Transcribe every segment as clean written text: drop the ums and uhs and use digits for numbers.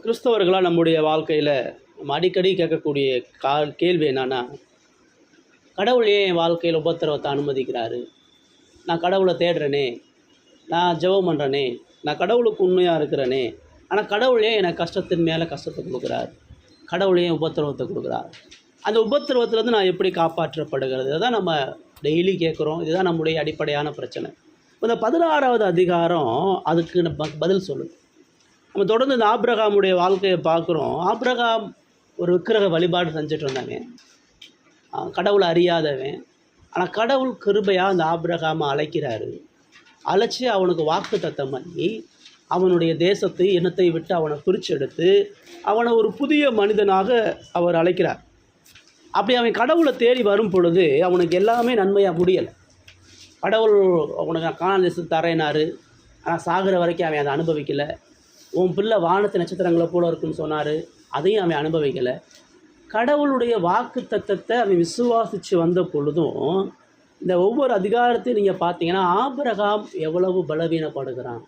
கிறிஸ்தவர்களாக நம்முடைய வாழ்க்கையில் நம்ம அடிக்கடி கேட்கக்கூடிய கேள்வி என்னன்னா, கடவுள் ஏன் என் வாழ்க்கையில் உபத்திரவத்தை அனுமதிக்கிறாரு? நான் கடவுளை தேடுறேனே, நான் ஜெபம் பண்ணுறேனே, நான் கடவுளுக்கு உண்மையாக இருக்கிறேனே, ஆனால் கடவுள் ஏன் எனக்கு கஷ்டத்தின் மேலே கஷ்டத்தை கொடுக்குறார்? கடவுள் ஏன் உபத்திரவத்தை கொடுக்குறார்? அந்த உபத்திரவத்திலேருந்து நான் எப்படி காப்பாற்றப்படுகிறது? இதான் நம்ம டெய்லி கேட்குறோம். இதுதான் நம்முடைய அடிப்படையான பிரச்சனை. இந்த 16வது அதிகாரம் அதுக்கு பதில் சொல்லுது. நம்ம தொடர்ந்து இந்த ஆபிரகாமுடைய வாழ்க்கையை பார்க்குறோம். ஆபிரகாம் ஒரு விக்கிரக வழிபாடு செஞ்சுட்டு இருந்தாங்க, கடவுளை அறியாதவன். ஆனால் கடவுள் கிருபையாக அந்த ஆபிரகாமை அழைக்கிறாரு. அழைச்சி அவனுக்கு வாக்கு தத்தம் பண்ணி அவனுடைய தேசத்தை இனத்தை விட்டு அவனை பிரிச்செடுத்து அவனை ஒரு புதிய மனிதனாக அவர் அழைக்கிறார். அப்படி அவன் கடவுளை தேடி வரும் பொழுது அவனுக்கு எல்லாமே நன்மையாக முடியலை. கடவுள் அவனுக்கு கானான் தேசத்தை தரேனாரு, ஆனால் சாகிற வரைக்கும் அவன் அதை அனுபவிக்கலை. உன் பிள்ளை வானத்து நட்சத்திரங்களை போல இருக்குன்னு சொன்னார், அதையும் அவன் அனுபவிக்கலை. கடவுளுடைய வாக்கு தத்தத்தை அவன் விசுவாசித்து வந்த பொழுதும் இந்த ஒவ்வொரு அதிகாரத்தையும் நீங்கள் பார்த்தீங்கன்னா ஆபிரகாம் எவ்வளவு பலவீனப்படுகிறான்.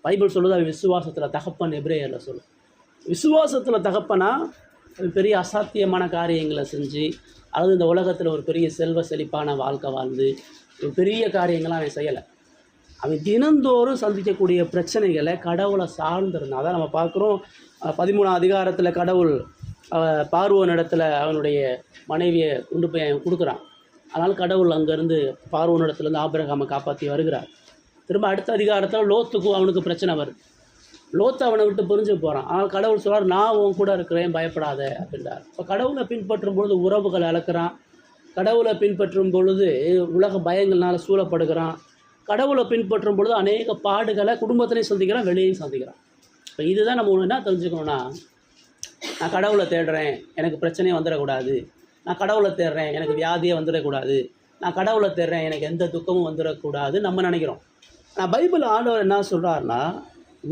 பைபிள் சொல்லுது அவன் விசுவாசத்தில் தகப்பன். எபிரேயரில் சொல்லு, விசுவாசத்தில் தகப்பனா பெரிய அசாத்தியமான காரியங்களை செஞ்சு, அல்லது இந்த உலகத்தில் ஒரு பெரிய செல்வ செழிப்பான வாழ்க்கை வாழ்ந்து ஒரு பெரிய காரியங்கள்லாம் அவன் செய்யலை. அவன் தினந்தோறும் சந்திக்கக்கூடிய பிரச்சனைகளை கடவுளை சார்ந்திருந்தான். அதான் நம்ம பார்க்குறோம். 13ஆம் அதிகாரத்தில் கடவுள் பார்வோன் இடத்துல அவனுடைய மனைவியை கொண்டு போய் கொடுக்குறான். அதனால் கடவுள் அங்கேருந்து பார்வோன் இடத்துலேருந்து ஆபிரகாமை காப்பாற்றி வருகிறார். திரும்ப அடுத்த அதிகாரத்தில் லோத்துக்கும் அவனுக்கு பிரச்சனை வருது. லோத்து அவனை விட்டு புரிஞ்சு போகிறான். ஆனால் கடவுள் சொல்கிறார், நான் உன் கூட இருக்கிறேன், பயப்படாத அப்படின்றார். இப்போ கடவுளை பின்பற்றும் பொழுது உறவுகளை இழக்கிறான். கடவுளை பின்பற்றும் பொழுது உலக பயங்கள்னால் சூழப்படுகிறான். கடவுளை பின்பற்றும் பொழுது அநேக பாடுகளை குடும்பத்திலையும் சந்திக்கிறான், வெளியையும் சந்திக்கிறான். இப்போ இதுதான் நம்ம என்ன தெரிஞ்சுக்கணும்னா, நான் கடவுளை தேடுறேன், எனக்கு பிரச்சனையே வந்துடக்கூடாது. நான் கடவுளை தேடுறேன், எனக்கு வியாதியே வந்துடக்கூடாது. நான் கடவுளை தேடுறேன், எனக்கு எந்த துக்கமும் வந்துடக்கூடாதுன்னு நம்ம நினைக்கிறோம். நான் பைபிள் ஆண்டவர் என்ன சொல்கிறாருன்னா,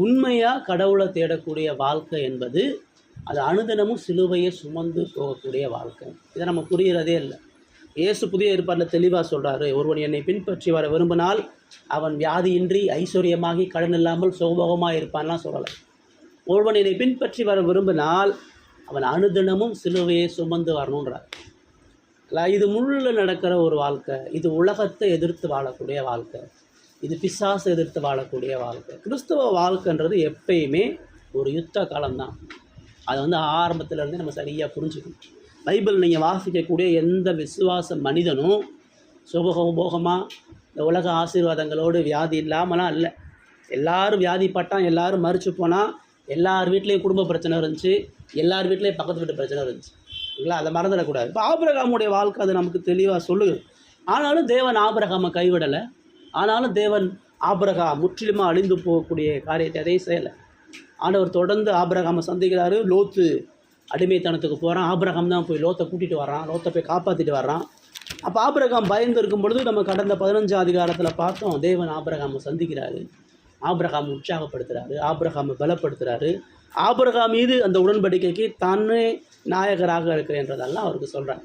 உண்மையாக கடவுளை தேடக்கூடிய வாழ்க்கை என்பது அது அனுதினமும் சிலுவையை சுமந்து போகக்கூடிய வாழ்க்கை. இதை நம்ம புரிகிறதே இல்லை. இயேசு புதிய ஏற்பாட்டில் தெளிவாக சொல்கிறாரு, ஒருவன் என்னை பின்பற்றி வர விரும்பினால் அவன் வியாதியின்றி ஐஸ்வர்யமாகி கடன் இல்லாமல் சுகபோகமாக இருப்பான்லாம் சொல்லலை. ஒருவன் என்னை பின்பற்றி வர விரும்பினால் அவன் அனுதினமும் சிலுவையை சுமந்து வரணுன்றார். இது முள்ளில் நடக்கிற ஒரு வாழ்க்கை. இது உலகத்தை எதிர்த்து வாழக்கூடிய வாழ்க்கை. இது பிசாசை எதிர்த்து வாழக்கூடிய வாழ்க்கை. கிறிஸ்தவ வாழ்க்கைன்றது எப்பயுமே ஒரு யுத்த காலம்தான். அதை ஆரம்பத்திலேருந்தே நம்ம சரியாக புரிஞ்சுக்கணும். பைபிள் நீங்கள் வாசிக்கக்கூடிய எந்த விசுவாச மனிதனும் சுபபோகமாக இந்த உலக ஆசீர்வாதங்களோடு வியாதி இல்லாமலாம் இல்லை. எல்லோரும் வியாதிப்பட்டான், எல்லோரும் மறித்து போனால், எல்லார் வீட்லேயும் குடும்ப பிரச்சனை இருந்துச்சு, எல்லார் வீட்லேயும் பக்கத்து வீட்டு பிரச்சனை இருந்துச்சு. இல்லைங்களா? அதை மறந்துடக்கூடாது. இப்போ ஆபிரகாமுடைய வாழ்க்கை அது நமக்கு தெளிவாக சொல்லுது. ஆனாலும் தேவன் ஆபிரகாமை கைவிடலை. ஆனாலும் தேவன் ஆபிரகாம் முற்றிலுமாக அழிந்து போகக்கூடிய காரியத்தை எதையும் செய்யலை. ஆண்டவர் தொடர்ந்து ஆபிரகாமை சந்திக்கிறாரு. லோத்து அடிமைத்தனத்துக்கு போகிறான். ஆபிரகாம் தான் போய் லோத்தை கூட்டிகிட்டு வர்றான், லோத்தை போய் காப்பாற்றிட்டு வர்றான். அப்போ ஆபிரகாம் பயந்து இருக்கும் பொழுது நம்ம கடந்த 15ஆம் அதிகாரத்தில் பார்த்தோம், தேவன் ஆபிரகாமை சந்திக்கிறாரு, ஆபிரகாம் உற்சாகப்படுத்துகிறாரு, ஆபிரகாமை பலப்படுத்துகிறாரு. ஆபிரகாம் மீது அந்த உடன்படிக்கைக்கு தானே நாயகராக இருக்கிறேன்றதெல்லாம் அவருக்கு சொல்கிறார்.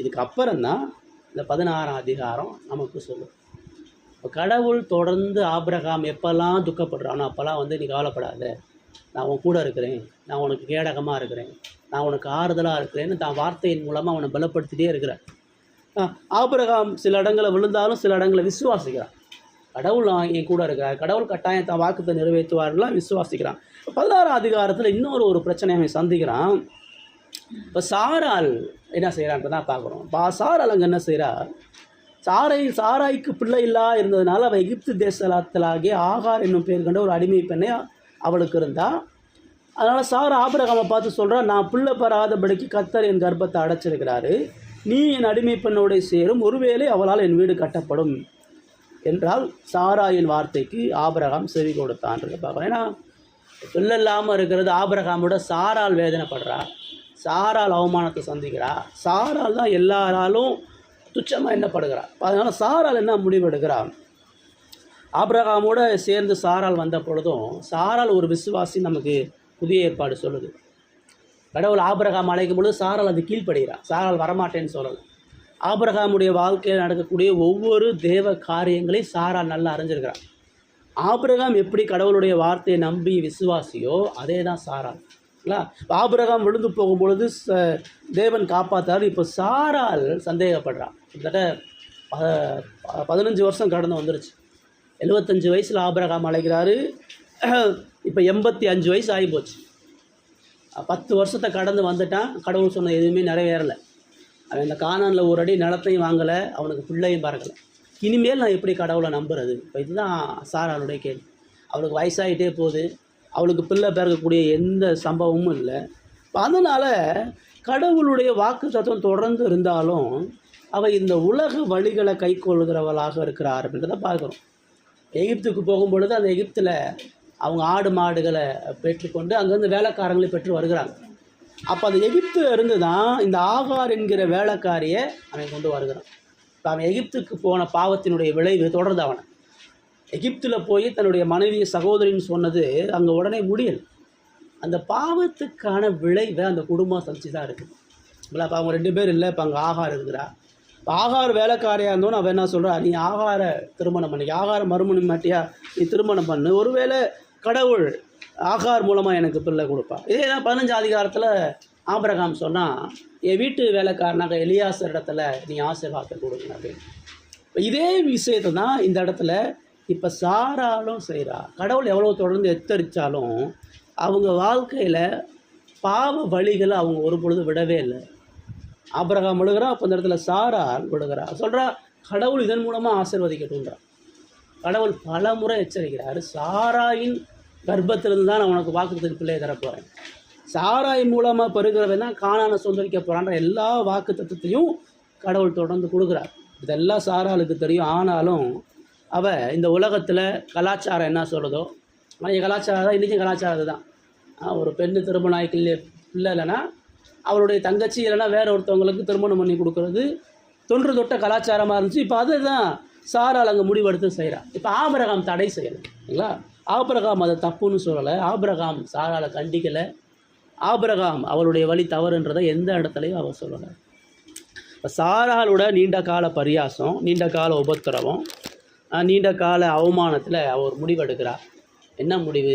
இதுக்கு அப்புறம்தான் இந்த 16ஆம் அதிகாரம் நமக்கு சொல்லும். இப்போ கடவுள் தொடர்ந்து ஆபிரகாம் எப்போல்லாம் துக்கப்படுறானோ அப்போல்லாம் நீ கவலைப்படாத, நான் உன் கூட இருக்கிறேன், நான் உனக்கு கேடகமாக இருக்கிறேன், நான் உனக்கு ஆறுதலாக இருக்கிறேன்னு தான் வார்த்தையின் மூலமாக அவனை பலப்படுத்திகிட்டே இருக்கிறார். ஆபிரகாம் சில இடங்களை விழுந்தாலும் சில இடங்களை விசுவாசிக்கிறான். கடவுள் என் கூட இருக்கிறார், கடவுள் கட்டாயம் தான் வாக்குத்தை நிறைவேற்றுவார்லாம் விசுவாசிக்கிறான். 16ஆம் அதிகாரத்தில் இன்னொரு பிரச்சனையை அவன் சந்திக்கிறான். இப்போ சாராள் என்ன செய்கிறான்ட்டு தான் பார்க்குறோம். சாராள் அங்கே என்ன செய்கிறா, சாராய்க்கு பிள்ளை இல்லா இருந்ததுனால அவள் எகிப்து தேசத்திலாகிய ஆகார் என்னும் பேர் கண்ட ஒரு அடிமை பெண்ணை அவளுக்கு இருந்தா. அதனால் சாரா ஆபிரகாமை பார்த்து சொல்கிறா, நான் பிள்ளை பெறாதபடிக்கு கர்த்தர் என் கர்ப்பத்தை அடைச்சிருக்கிறாரு, நீ என் அடிமை பெண்ணோட சேரும், ஒருவேளை அவளால் என் வீடு கட்டப்படும் என்றால் சாராயின் வார்த்தைக்கு ஆபிரகாம் செவி கொடுத்தான்றது பார்க்குறோம். ஏன்னா பிள்ளை இல்லாமல் இருக்கிறது ஆபிரகாமோட சாரால் வேதனைப்படுறா, சாரால் அவமானத்தை சந்திக்கிறா, சாரால் தான் எல்லாராலும் துச்சமாக எண்ணப்படுகிறார். அதனால் சாரால் என்ன முடிவெடுக்கிறார், ஆபிரகாமோட சேர்ந்து சாரால் வந்த பொழுதும் சாரால் ஒரு விசுவாசி நமக்கு புதிய ஏற்பாடு சொல்லுது. கடவுள் ஆபிரகாம் அழைக்கும் பொழுது சாரால் அது கீழ்ப்படுகிறார், சாரால் வரமாட்டேன்னு சொல்லலை. ஆபிரகாமுடைய வாழ்க்கையில் நடக்கக்கூடிய ஒவ்வொரு தேவ காரியங்களையும் சாரால் நல்லா அறிஞ்சிருக்கிறார். ஆபிரகாம் எப்படி கடவுளுடைய வார்த்தையை நம்பி விசுவாசியோ அதே தான் சாரால். ஆபிரகாம் விழுந்து போகும்பொழுது தேவன் காப்பாற்றார். இப்போ சாராள் சந்தேகப்படுறான். கிட்டத்தட்ட 15 வருஷம் கடந்து வந்துருச்சு. 75 வயசில் ஆபிரகாம் அழைக்கிறாரு. இப்போ 85 வயசு ஆகி போச்சு. 10 வருஷத்தை கடந்து வந்துட்டான். கடவுள் சொன்ன எதுவுமே நிறைவேறலை. அவன் இந்த கானானில் ஒரு அடி நிலத்தையும் வாங்கலை, அவனுக்கு பிள்ளையும் பறக்கலை. இனிமேல் நான் எப்படி கடவுளை நம்புறது? இப்போ இதுதான் சாராளுடைய கேள்வி. அவளுக்கு வயசாகிட்டே போகுது, அவளுக்கு பிள்ளை பிறக்கக்கூடிய எந்த சம்பவமும் இல்லை. அதனால் கடவுளுடைய வாக்கு தத்துவம் தொடர்ந்து இருந்தாலும் அவள் இந்த உலக வழிகளை கை கொள்கிறவளாக இருக்கிறார் அப்படின்றத பார்க்குறோம். எகிப்துக்கு போகும்பொழுது அந்த எகிப்தில் அவங்க ஆடு மாடுகளை பெற்றுக்கொண்டு அங்கேருந்து வேலைக்காரங்களை பெற்று வருகிறாங்க. அப்போ அந்த எகிப்து இருந்து தான் இந்த ஆகார் என்கிற வேலைக்காரியை அவன் கொண்டு வருகிறான். இப்போ அவன் எகிப்துக்கு போன பாவத்தினுடைய விளைவு தொடர்ந்து அவனை எகிப்தில் போய் தன்னுடைய மனைவி சகோதரின்னு சொன்னது அங்கே உடனே முடியல். அந்த பாவத்துக்கான விளைவை அந்த குடும்பம் சந்திச்சு தான் இருக்குது. இல்லை, அப்போ அவங்க 2 பேர் இல்லை, இப்போ அங்கே ஆகார் இருக்கிறா. இப்போ ஆகார் வேலைக்காரியாக இருந்தோன்னு அவன் என்ன சொல்கிறா, நீ ஆகார திருமணம் பண்ணி, ஆகார மறுமணம் மாட்டியா, நீ திருமணம் பண்ணு, ஒருவேளை கடவுள் ஆகார் மூலமாக எனக்கு பிள்ளை கொடுப்பா. இதே தான் 15 அதிகாரத்தில் ஆபிரகாம் சொன்னால், என் வீட்டு வேலைக்காரனாக எலியாசர் இடத்துல நீ ஆசீர்வாதத்தை கொடுங்க அப்படின்னு. இப்போ இதே விஷயத்தை தான் இந்த இடத்துல இப்போ சாராலும் செய்கிறா. கடவுள் எவ்வளோ தொடர்ந்து எச்சரித்தாலும் அவங்க வாழ்க்கையில் பாவ வழிகளை அவங்க ஒரு பொழுது விடவே இல்லை. ஆபிரகாம் விழுகிறா, அப்போ இந்த இடத்துல சாரால் விழுகிறா. சொல்கிறா, கடவுள் இதன் மூலமாக ஆசீர்வதிக்கட்டும்ன்றா. கடவுள் பல முறை எச்சரிக்கிறார், சாராயின் கர்ப்பத்திலிருந்து தான் நான் உனக்கு வாக்குத்தத்தத்தின் பிள்ளையை தரப்போகிறேன், சாராய் மூலமாக பெறுகிறவன் தான் கானானை சொந்தரிக்க போகிறான்ற எல்லா வாக்கு தத்துவத்தையும் கடவுள் தொடர்ந்து கொடுக்குறார். இதெல்லாம் சாராளுக்கு தெரியும். ஆனாலும் அவள் இந்த உலகத்தில் கலாச்சாரம் என்ன சொல்கிறதோ, ஆனால் கலாச்சாரம் தான் இன்றைக்கும் கலாச்சாரம் தான். ஒரு பெண்ணு திருமண ஆய்க்கில் பிள்ளை இல்லைன்னா அவளுடைய தங்கச்சி இல்லைன்னா வேற ஒருத்தவங்களுக்கு திருமணம் பண்ணி கொடுக்குறது தொன்று தொட்ட கலாச்சாரமாக இருந்துச்சு. இப்போ அதை தான் சாரால் அங்கே முடிவெடுத்து செய்கிறான். இப்போ ஆபிரகாம் தடை செய்யலை இல்லைங்களா? ஆபிரகாம் அதை தப்புன்னு சொல்லலை, ஆபிரகாம் சாராலை கண்டிக்கலை, ஆபிரகாம் அவளுடைய வழி தவறுன்றதை எந்த இடத்துலையும் அவள் சொல்லலை. இப்போ சாராளோட நீண்ட கால பரியாசம், நீண்ட கால உபத்திரவம், நீண்ட கால அவமானத்தில் அவர் முடிவெடுக்கிறார். என்ன முடிவு?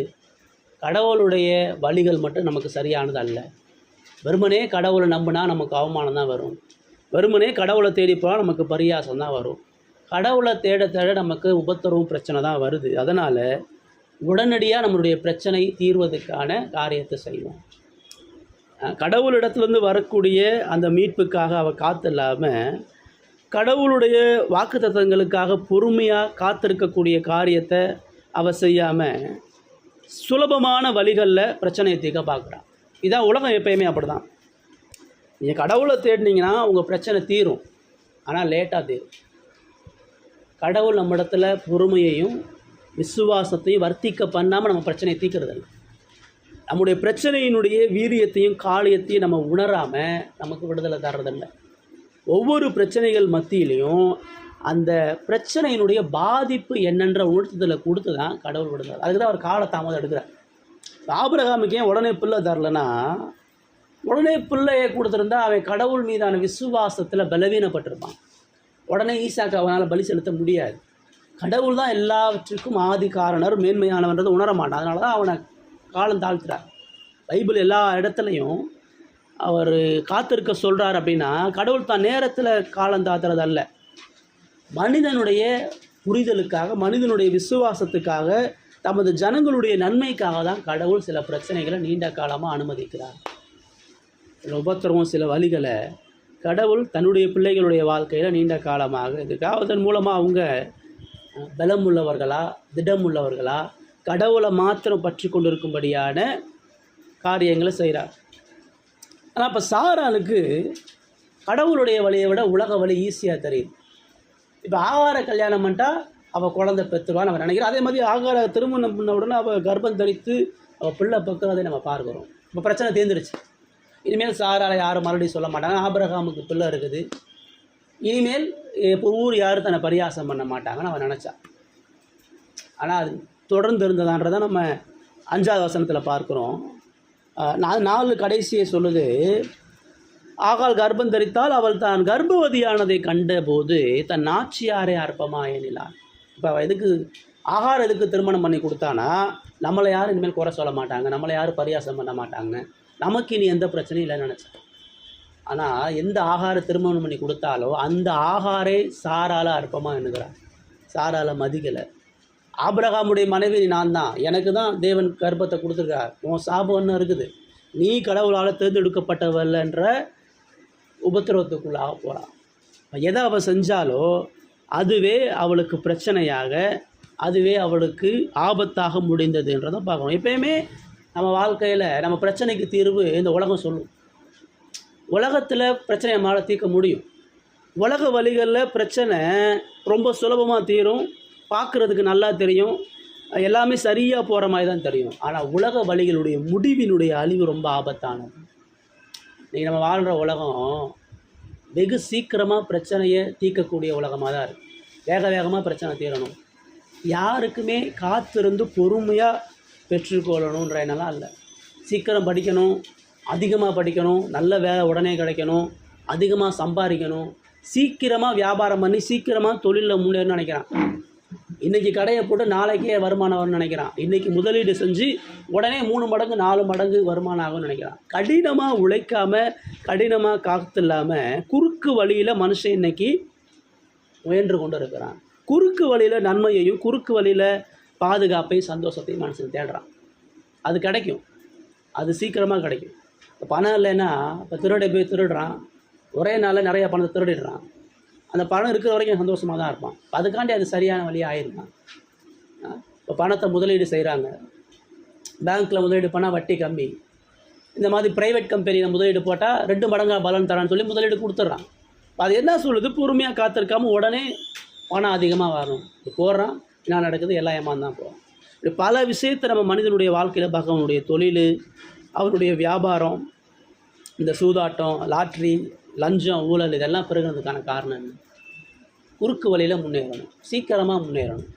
கடவுளுடைய வழிகள் மட்டும் நமக்கு சரியானது அல்ல. வெறுமனே கடவுளை நம்பினா நமக்கு அவமானம் தான் வரும். வெறுமனே கடவுளை தேடி போனால் நமக்கு பரியாசம் தான் வரும். கடவுளை தேட தேட நமக்கு உபத்திரவும் பிரச்சனை தான் வருது. அதனால் உடனடியாக நம்மளுடைய பிரச்சனை தீர்வதற்கான காரியத்தை செய்வோம். கடவுளிடத்துலேருந்து வரக்கூடிய அந்த மீட்புக்காக அவள் காத்து இல்லாமல் கடவுளுடைய வாக்கு தத்தங்களுக்காக பொறுமையாக காத்திருக்கக்கூடிய காரியத்தை அவள் செய்யாமல் சுலபமான வழிகளில் பிரச்சனையை தீர்க்க பார்க்குறான். இதான் உலகம் எப்பயுமே அப்படி தான். நீங்கள் கடவுளை தேடினீங்கன்னா உங்கள் பிரச்சனை தீரும், ஆனால் லேட்டாக தீரும். கடவுள் நம்ம இடத்துல பொறுமையையும் விசுவாசத்தையும் வர்த்திக்க பண்ணாமல் நம்ம பிரச்சனையை தீர்க்கறதில்லை. நம்முடைய பிரச்சனையினுடைய வீரியத்தையும் காலியத்தையும் நம்ம உணராமல் நமக்கு விடுதலை தர்றதில்லை. ஒவ்வொரு பிரச்சனைகள் மத்தியிலையும் அந்த பிரச்சனையினுடைய பாதிப்பு என்னென்ற உணர்த்துதலை கொடுத்து தான் கடவுள் விடுதலை. அதுக்கு தான் அவர் காலதாமதம் எடுக்கிறார். ஆபிரகாமுக்கு ஏன் உடனே பிள்ளை தரலைன்னா, உடனே பிள்ளையை கொடுத்துருந்தா அவன் கடவுள் மீதான விசுவாசத்தில் பலவீனப்பட்டிருப்பான். உடனே ஈசாக்கு அவனால் பலி செலுத்த முடியாது. கடவுள் தான் எல்லாவற்றுக்கும் ஆதி காரணர், மேன்மையானவன்றதை உணர மாட்டான். அதனால தான் அவனை காலம் தாழ்த்துறார். பைபிள் எல்லா இடத்துலையும் அவர் காத்திருக்க சொல்கிறார் அப்படின்னா, கடவுள் தான் நேரத்தில் காலம் தாத்துறது அல்ல, மனிதனுடைய புரிதலுக்காக, மனிதனுடைய விசுவாசத்துக்காக, தமது ஜனங்களுடைய நன்மைக்காக தான் கடவுள் சில பிரச்சனைகளை நீண்ட காலமாக அனுமதிக்கிறார். சில உபத்திரமும் சில வழிகளை கடவுள் தன்னுடைய பிள்ளைகளுடைய வாழ்க்கையில் நீண்ட காலமாக இதுக்காக அதன் மூலமாக அவங்க பலம் உள்ளவர்களா, திடம் உள்ளவர்களா, கடவுளை மாத்திரம் பற்றி கொண்டிருக்கும்படியான காரியங்களை செய்கிறார். ஆனால் இப்போ சாராளுக்கு கடவுளுடைய வழியை விட உலக வழி ஈஸியாக தெரியுது. இப்போ ஆகார கல்யாணம் பண்ணிட்டா அவள் குழந்தை பெற்றுவான்னு அவன் நினைக்கிறான். அதே மாதிரி ஆகார திருமணம் பண்ண உடனே அவள் கர்ப்பம் தரித்து அவள் பிள்ளை பெக்கிறதை நம்ம பார்க்குறோம். இப்போ பிரச்சனை தேர்ந்துருச்சு. இனிமேல் சாராலை யாரும் மறுபடியும் சொல்ல மாட்டாங்க, ஆபிரகாமுக்கு பிள்ளை இருக்குது, இனிமேல் இப்போ ஊர் யாரும் தன்னை பரியாசம் பண்ண மாட்டாங்கன்னு அவன் நினச்சான். ஆனால் அது தொடர்ந்து இருந்ததான்றதை நம்ம 5வது வசனத்தில் பார்க்குறோம். 4 கடைசியை சொல்லுது, ஆகாள் கர்ப்பம் தரித்தால் அவள் தான் கர்ப்பவதியானதை கண்டபோது தன் நாச்சியாரை அற்பமாக எண்ணினாள். இப்போ எதுக்கு ஆகார் எதுக்கு திருமணம் பண்ணி கொடுத்தானா, நம்மளை யாரும் இனிமேல் குறை சொல்ல மாட்டாங்க, நம்மளை யாரும் பரியாசம் பண்ண மாட்டாங்க, நமக்கு இனி எந்த பிரச்சனையும் இல்லைன்னு நினச்சேன். ஆனால் எந்த ஆகார திருமணம் பண்ணி கொடுத்தாலோ அந்த ஆகாரே சாரால அற்பமாக எண்ணுகிறார். சாரால மதிக்கலை. ஆபிரகாமுடைய மனைவி நான் தான், எனக்கு தான் தேவன் கர்ப்பத்தை கொடுத்துருக்கார், உன் சாபம் என்ன இருக்குது, நீ கடவுளால் தேர்ந்தெடுக்கப்பட்டவல்லன்ற உபத்திரவத்துக்குள்ளாக போகிறான். எதை அவள் செஞ்சாலோ அதுவே அவளுக்கு பிரச்சனையாக, அதுவே அவளுக்கு ஆபத்தாக முடிந்ததுன்றதை பார்க்கணும். எப்பயுமே நம்ம வாழ்க்கையில் நம்ம பிரச்சனைக்கு தீர்வு இந்த உலகம் சொல்லும். உலகத்தில் பிரச்சனையை நம்மளால தீர்க்க முடியும். உலக வழிகளில் பிரச்சனை ரொம்ப சுலபமாக தீரும், பார்க்குறதுக்கு நல்லா தெரியும், எல்லாமே சரியாக போகிற மாதிரி தான் தெரியும். ஆனால் உலக வழிகளுடைய முடிவினுடைய அழிவு ரொம்ப ஆபத்தானது. இன்றைக்கி நம்ம வாழ்கிற உலகம் வெகு சீக்கிரமாக பிரச்சனையை தீர்க்கக்கூடிய உலகமாக தான் இருக்குது. வேக வேகமாக பிரச்சனை தீரணும், யாருக்குமே காத்திருந்து பொறுமையாக பெற்றுக்கொள்ளணுன்ற எண்ணெல்லாம் இல்லை. சீக்கிரம் படிக்கணும், அதிகமாக படிக்கணும், நல்ல வேலை உடனே கிடைக்கணும், அதிகமாக சம்பாதிக்கணும், சீக்கிரமாக வியாபாரம் பண்ணி சீக்கிரமாக தொழிலில் முன்னேறணும்னு நினைக்கிறான். இன்றைக்கி கடையை போட்டு நாளைக்கே வருமானம் வரும்னு நினைக்கிறான். இன்றைக்கி முதலீடு செஞ்சு உடனே 3 மடங்கு 4 மடங்கு வருமானம் ஆகும்னு நினைக்கிறான். கடினமாக உழைக்காமல், கடினமாக காத்து இல்லாமல் குறுக்கு வழியில் மனுஷன் இன்றைக்கி முயன்று கொண்டு இருக்கிறான். குறுக்கு வழியில் நன்மையையும் குறுக்கு வழியில் பாதுகாப்பையும் சந்தோஷத்தையும் மனுஷன் தேடுறான். அது கிடைக்கும், அது சீக்கிரமாக கிடைக்கும். இப்போ பணம் இல்லைன்னா இப்போ திருடை போய் திருடுறான், ஒரே நாளில் நிறைய பணத்தை திருடிடுறான். அந்த பணம் இருக்கிற வரைக்கும் சந்தோஷமாக தான் இருப்பான். அதுக்காண்டி அது சரியான வழியாக ஆயிருக்கான். இப்போ பணத்தை முதலீடு செய்கிறாங்க, பேங்க்கில் முதலீடு பண்ணால் வட்டி கம்மி. இந்த மாதிரி ப்ரைவேட் கம்பெனியில் முதலீடு போட்டால் 2 மடங்காக பலன் தரான்னு சொல்லி முதலீடு கொடுத்துட்றான். அது என்ன சொல்லுது, பொறுமையாக காத்திருக்காமல் உடனே பணம் அதிகமாக வரணும் இது போடுறான். என்ன நடக்குது, எல்லாம் ஏமாந்தான் போகிறான். இப்படி பல விஷயத்தை நம்ம மனிதனுடைய வாழ்க்கையில் பார்க்க, அவனுடைய தொழில், அவனுடைய வியாபாரம், இந்த சூதாட்டம், லாட்ரி, லஞ்சம், ஊழல், இதெல்லாம் பெருகிறதுக்கான காரணம் என்ன? குறுக்கு வழியில் முன்னேறணும், சீக்கிரமாக முன்னேறணும்,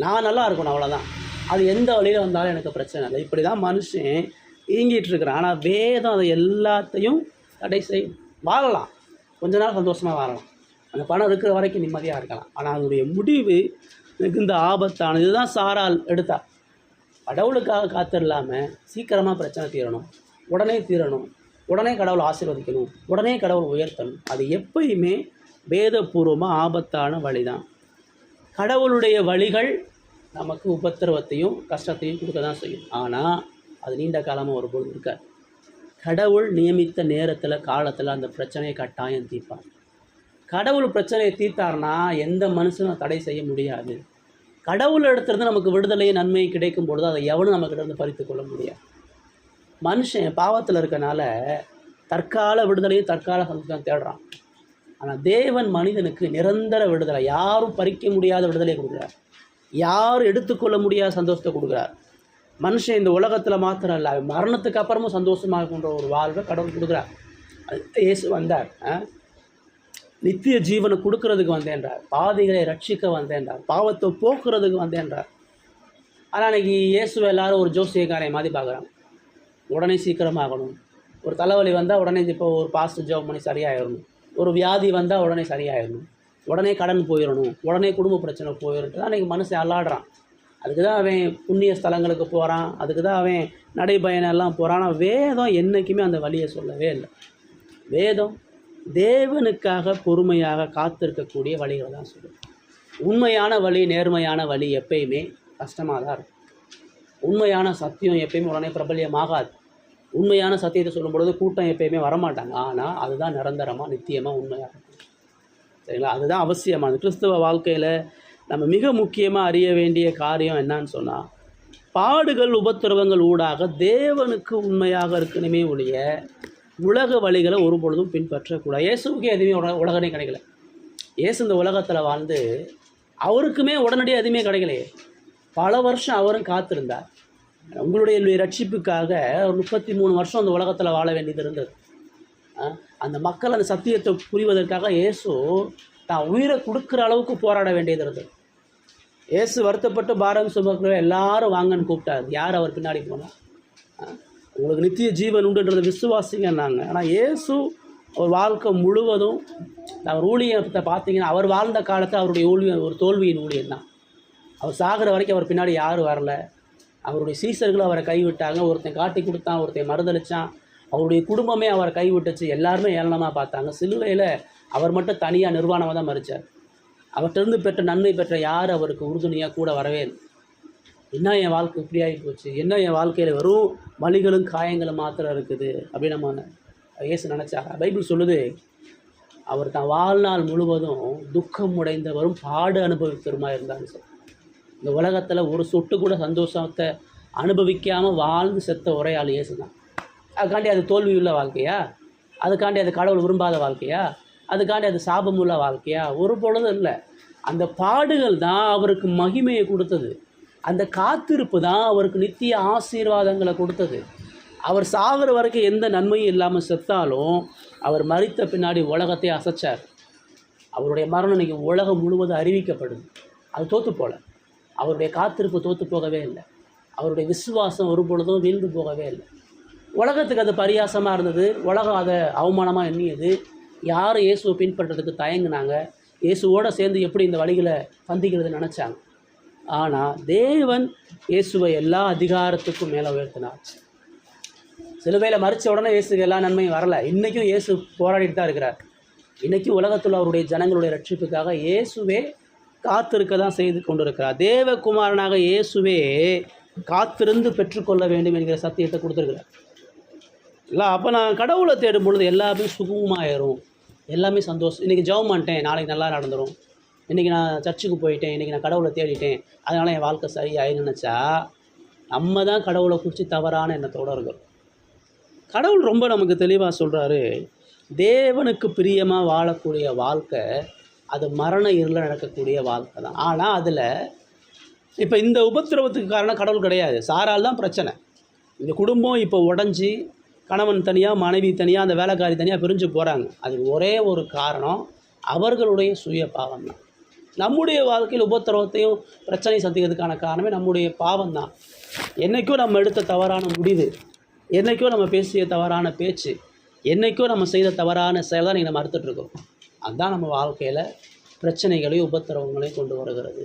நான் நல்லா இருக்கணும், அவ்வளோதான். அது எந்த வழியில் வந்தாலும் எனக்கு பிரச்சனை இல்லை. இப்படி தான் மனுஷன் இயங்கிட்டு இருக்கிறான். ஆனால் வேதம் அதை எல்லாத்தையும் தடை செய்யும். வாழலாம், கொஞ்ச நாள் சந்தோஷமாக வாழலாம், அந்த பணம் இருக்கிற வரைக்கும் நிம்மதியாக இருக்கலாம். ஆனால் அதனுடைய முடிவு மிகுந்த ஆபத்தானது. இதுதான் சாரால் எடுத்தா. கடவுளுக்காக காத்திரலாமல் சீக்கிரமாக பிரச்சனை தீரணும், உடனே தீரணும், உடனே கடவுளை ஆசீர்வதிக்கணும், உடனே கடவுளை உயர்த்தணும். அது எப்பயுமே வேதபூர்வமாக ஆபத்தான வழி தான். கடவுளுடைய வழிகள் நமக்கு உபத்திரவத்தையும் கஷ்டத்தையும் கொடுக்க தான் செய்யும். ஆனால் அது நீண்ட காலமாக ஒருபோது இருக்காது. கடவுள் நியமித்த நேரத்தில், காலத்தில் அந்த பிரச்சனையை கட்டாயம் தீர்ப்பார். கடவுள் பிரச்சனையை தீர்த்தார்னா எந்த மனுஷனும் தடை செய்ய முடியாது. கடவுள் இடத்துலேருந்து நமக்கு விடுதலையும் நன்மையும் கிடைக்கும் பொழுது அதை எவனும் நம்மக்கிட்ட இருந்து பறித்து கொள்ள முடியாது. மனுஷன் பாவத்தில் இருக்கனால தற்கால விடுதலையும் தற்கால சந்தோஷம் தேடுறான். ஆனால் தேவன் மனிதனுக்கு நிரந்தர விடுதலை, யாரும் பறிக்க முடியாத விடுதலையை கொடுக்குறார், யாரும் எடுத்துக்கொள்ள முடியாத சந்தோஷத்தை கொடுக்குறார். மனுஷன் இந்த உலகத்தில் மாத்திரம் இல்லை, மரணத்துக்கு அப்புறமும் சந்தோஷமாக கொண்ட ஒரு வாழ்வை கடவுள் கொடுக்குறார். இயேசு வந்தார், நித்திய ஜீவனை கொடுக்கறதுக்கு வந்தேன்றார், பாவிகளை ரட்சிக்க வந்தேன்றார், பாவத்தை போக்குறதுக்கு வந்தேன்றார். ஆனால் அன்றைக்கி இயேசுவை எல்லாரும் ஒரு ஜோசியக்காரை மாதிரி பார்க்குறாங்க. உடனே சீக்கிரமாகணும், ஒரு தலைவலி வந்தால் உடனே, இப்போ ஒரு பாஸ்ட் ஜோப் பண்ணி சரியாயிடணும், ஒரு வியாதி வந்தால் உடனே சரியாயிடணும், உடனே கடன் போயிடணும், உடனே குடும்ப பிரச்சனை போயிடணும் தான் அன்றைக்கி மனுஷன் அல்லாடுறான். அதுக்கு தான் அவன் புண்ணிய ஸ்தலங்களுக்கு போகிறான், அதுக்கு தான் அவன் நடைபயணம் எல்லாம் போகிறான். ஆனால் வேதம் என்றைக்குமே அந்த வழியை சொல்லவே இல்லை. வேதம் தேவனுக்காக பொறுமையாக காத்திருக்கக்கூடிய வழிகளை தான் சொல்லுது. உண்மையான வழி, நேர்மையான வழி எப்பயுமே கஷ்டமாக தான் இருக்கும். உண்மையான சத்தியம் எப்பயுமே உடனே பிரபல்யமாகாது. உண்மையான சத்தியத்தை சொல்லும் பொழுது கூட்டம் எப்பயுமே வரமாட்டாங்க. ஆனால் அதுதான் நிரந்தரமாக, நித்தியமாக உண்மையாக இருக்கும். சரிங்களா? அதுதான் அவசியமானது. கிறிஸ்தவ வாழ்க்கையில் நம்ம மிக முக்கியமாக அறிய வேண்டிய காரியம் என்னன்னு சொன்னால், பாடுகள் உபத்திரவங்கள் ஊடாக தேவனுக்கு உண்மையாக இருக்கணுமே ஒழிய உலக வழிகளை ஒரு பொழுதும் பின்பற்றக்கூடாது. இயேசுக்கே எதுவுமே உலகனே கிடைக்கல. இயேசு இந்த உலகத்தில் வாழ்ந்து அவருக்குமே உடனடியாக எதுவுமே கிடைக்கலையே. பல வருஷம் அவரும் காத்திருந்தார். உங்களுடைய ரட்சிப்புக்காக 33 வருஷம் அந்த உலகத்தில் வாழ வேண்டியது இருந்தது. அந்த மக்கள் அந்த சத்தியத்தை புரிவதற்காக இயேசு தான் உயிரை கொடுக்குற அளவுக்கு போராட வேண்டியது இருந்தது. இயேசு வருத்தப்பட்டு பாரம் சுமக்கிற எல்லாரும் வாங்கன்னு கூப்பிட்டாரு. யார் அவர் பின்னாடி போனால்? உங்களுக்கு நித்திய ஜீவன் உண்டுன்றதை விசுவாசிங்கன்னாங்க. ஆனால் இயேசு அவர் வாழ்க்கை முழுவதும், அவர் ஊழியத்தை பார்த்தீங்கன்னா, அவர் வாழ்ந்த காலத்தில் அவருடைய ஊழியம் ஒரு தோல்வியின் ஊழியம் தான். அவர் சாகிற வரைக்கும் அவர் பின்னாடி யாரும் வரல. அவருடைய சீசர்களும் அவரை கைவிட்டாங்க. ஒருத்தன் காட்டி கொடுத்தான், ஒருத்தன் மறுதளிச்சான். அவருடைய குடும்பமே அவரை கைவிட்டுச்சு. எல்லாருமே ஏளனமாக பார்த்தாங்க. சிலுவையில் அவர் மட்டும் தனியாக நிர்வாணமாக தான் மரித்தார். அவர்கிட்டருந்து பெற்ற நன்மை பெற்ற யார் அவருக்கு உறுதுணையாக கூட வரவே இல்லை. என்ன என் வாழ்க்கை இப்படி ஆகி போச்சு, என்ன என் வாழ்க்கையில் வெறும் வலிகளும் காயங்களும் மாத்திரம் இருக்குது அப்படின்னு நம்ம இயேசு நினச்சாங்க. பைபிள் சொல்லுது, அவர் தான் வாழ்நாள் முழுவதும் துக்கம் உடைந்தவரும் பாடு அனுபவித்தவருமா இருந்தார் சார். இந்த உலகத்தில் ஒரு சொட்டு கூட சந்தோஷத்தை அனுபவிக்காமல் வாழ்ந்து செத்த ஒரே ஆள் இயேசு தான். அதுக்காண்டி அது தோல்வியுள்ள வாழ்க்கையா? அதுக்காண்டி அது கடவுள் விரும்பாத வாழ்க்கையா? அதுக்காண்டி அது சாபமுள்ள வாழ்க்கையா? ஒரு பொழுதும் இல்லை. அந்த பாடுகள் தான் அவருக்கு மகிமையை கொடுத்தது. அந்த காத்திருப்பு தான் அவருக்கு நித்திய ஆசீர்வாதங்களை கொடுத்தது. அவர் சாகிற வரைக்கும் எந்த நன்மையும் இல்லாமல் செத்தாலும் அவர் மரித்த பின்னாடி உலகத்தை அசைச்சார். அவருடைய மரணம் இன்றைக்கி உலகம் முழுவதும் அறிவிக்கப்படுது. அது தோற்று போல. அவருடைய காத்திருப்பு தோற்று போகவே இல்லை. அவருடைய விசுவாசம் ஒரு பொழுதும் வீழ்ந்து போகவே இல்லை. உலகத்துக்கு அது பரியாசமாக இருந்தது. உலகம் அதை அவமானமாக எண்ணியது. யார் இயேசுவை பின்பற்றதுக்கு தயங்குனாங்க, இயேசுவோடு சேர்ந்து எப்படி இந்த வழிகளை சந்திக்கிறதுன்னு நினச்சாங்க. ஆனால் தேவன் இயேசுவை எல்லா அதிகாரத்துக்கும் மேலே உயர்த்தினார். சிலுவையில் மறித்த உடனே இயேசுக்கு எல்லா நன்மையும் வரலை. இன்றைக்கும் இயேசு போராடிட்டு தான் இருக்கிறார். இன்றைக்கும் உலகத்தில் அவருடைய ஜனங்களுடைய ரட்சிப்புக்காக இயேசுவே காத்திருக்க தான் செய்து கொண்டிருக்கிறார். தேவகுமாரனாக இயேசுவே காத்திருந்து பெற்றுக்கொள்ள வேண்டும் என்கிற சத்தியத்தை கொடுத்துருக்கிறார். இல்லை, அப்போ நான் கடவுளை தேடும் பொழுது எல்லாமே சுகமாயிரும், எல்லாமே சந்தோஷம். இன்றைக்கி ஜெபம் பண்ணிட்டேன், நாளைக்கு நல்லா நடந்துடும். இன்றைக்கி நான் சர்ச்சுக்கு போயிட்டேன், இன்றைக்கி நான் கடவுளை தேடிட்டேன், அதனால் என் வாழ்க்கை சரியாயின்னு நினச்சா நம்ம தான் கடவுளை குறித்து தவறான எண்ணத்தோடு இருக்கிறோம். கடவுள் ரொம்ப நமக்கு தெளிவாக சொல்கிறாரு, தேவனுக்கு பிரியமாக வாழக்கூடிய வாழ்க்கை அது மரண இருளில் நடக்கக்கூடிய வாழ்க்கை தான். ஆனால் அதில் இப்போ இந்த உபத்திரவத்துக்கு காரணம் கடவுள் கிடையாது, சாரால் தான் பிரச்சனை. இந்த குடும்பம் இப்போ உடஞ்சி கணவன் தனியாக, மனைவி தனியாக, அந்த வேலைக்காரி தனியாக பிரிஞ்சு போகிறாங்க. அதுக்கு ஒரே ஒரு காரணம் அவர்களுடைய சுய பாவம் தான். நம்முடைய வாழ்க்கையில் உபத்திரவத்தையும் பிரச்சனையும் சந்திக்கிறதுக்கான காரணமே நம்முடைய பாவம் தான். என்றைக்கோ நம்ம எடுத்த தவறான முடிவு, என்றைக்கோ நம்ம பேசிய தவறான பேச்சு, என்றைக்கோ நம்ம செய்த தவறான செயல் தான் நீங்கள் மறுத்துட்ருக்கோம். அதுதான் நம்ம வாழ்க்கையில் பிரச்சனைகளையும் உபத்திரவங்களையும் கொண்டு வருகிறது.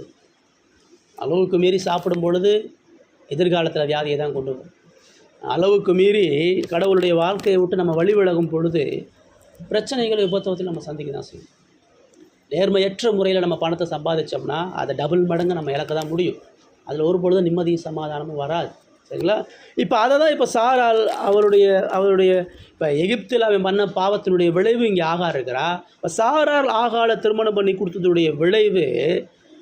அளவுக்கு மீறி சாப்பிடும் பொழுது எதிர்காலத்தில் வியாதியை தான் கொண்டு வரும். அளவுக்கு மீறி கடவுளுடைய வாழ்க்கையை விட்டு நம்ம வழி விலகும் பொழுது பிரச்சனைகளை உபத்திரவத்தில் நம்ம சந்திக்க தான் செய்யும். நேர்மையற்ற முறையில் நம்ம பணத்தை சம்பாதிச்சோம்னா அதை டபுள் மடங்கு நம்ம இழக்க தான் முடியும். அதில் ஒரு பொழுது நிம்மதியும் சமாதானமும் வராது. சரிங்களா? இப்போ அதை தான் இப்போ சாரால் அவருடைய இப்போ எகிப்தில் அவன் பண்ண பாவத்தினுடைய விளைவு இங்கே ஆகார் இருக்கிறா. இப்போ சாரால் ஆகால திருமணம் பண்ணி கொடுத்ததுடைய விளைவு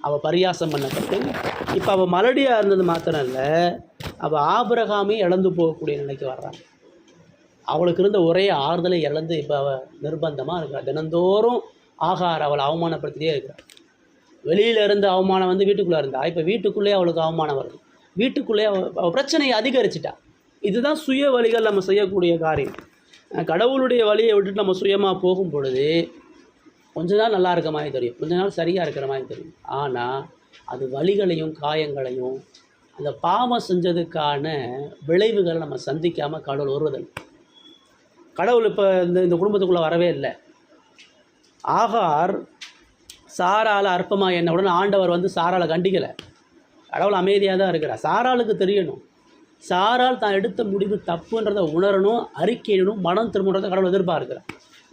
அவள் பரியாசம் பண்ணப்பட்டு இப்போ அவள் மலடியாக இருந்தது மாத்திரம் இல்லை, அவள் ஆபிரகாமே இழந்து போகக்கூடிய நிலைக்கு வர்றாங்க. அவளுக்கு இருந்த ஒரே ஆறுதலை இழந்து இப்போ அவள் நிர்பந்தமாக இருக்கிறாள். தினந்தோறும் ஆகார் அவளை அவமானப்படுத்திட்டே இருக்கிறாள். வெளியில் இருந்த அவமானம் வந்து வீட்டுக்குள்ளே இருந்தா, இப்போ வீட்டுக்குள்ளேயே அவளுக்கு அவமானம் வருது. வீட்டுக்குள்ளே அவள் பிரச்சனையை அதிகரிச்சிட்டா. இதுதான் சுய வழிகள் நம்ம செய்யக்கூடிய காரியம். கடவுளுடைய வழியை விட்டுட்டு நம்ம சுயமாக போகும் பொழுது கொஞ்ச நாள் நல்லா இருக்க மாதிரி தெரியும், கொஞ்ச நாள் சரியாக இருக்கிற மாதிரி தெரியும். ஆனால் அது வலிகளையும் காயங்களையும் அந்த பாவம் செஞ்சதுக்கான விளைவுகளை நம்ம சந்திக்காமல் கடவுள் வருவதில்லை. கடவுள் இப்போ இந்த குடும்பத்துக்குள்ளே வரவே இல்லை. ஆகார் சாரால் அற்பமாக என்ன உடனே ஆண்டவர் வந்து சாராலை கண்டிக்கலை. கடவுள் அமைதியாக தான் இருக்கிறார். சாராளுக்கு தெரியணும், சாரால் தான் எடுத்த முடிவு தப்புன்றதை உணரணும், அறிக்கையிடணும், மனம் திரும்புன்றதை கடவுள் எதிர்பார்க்கிறார்.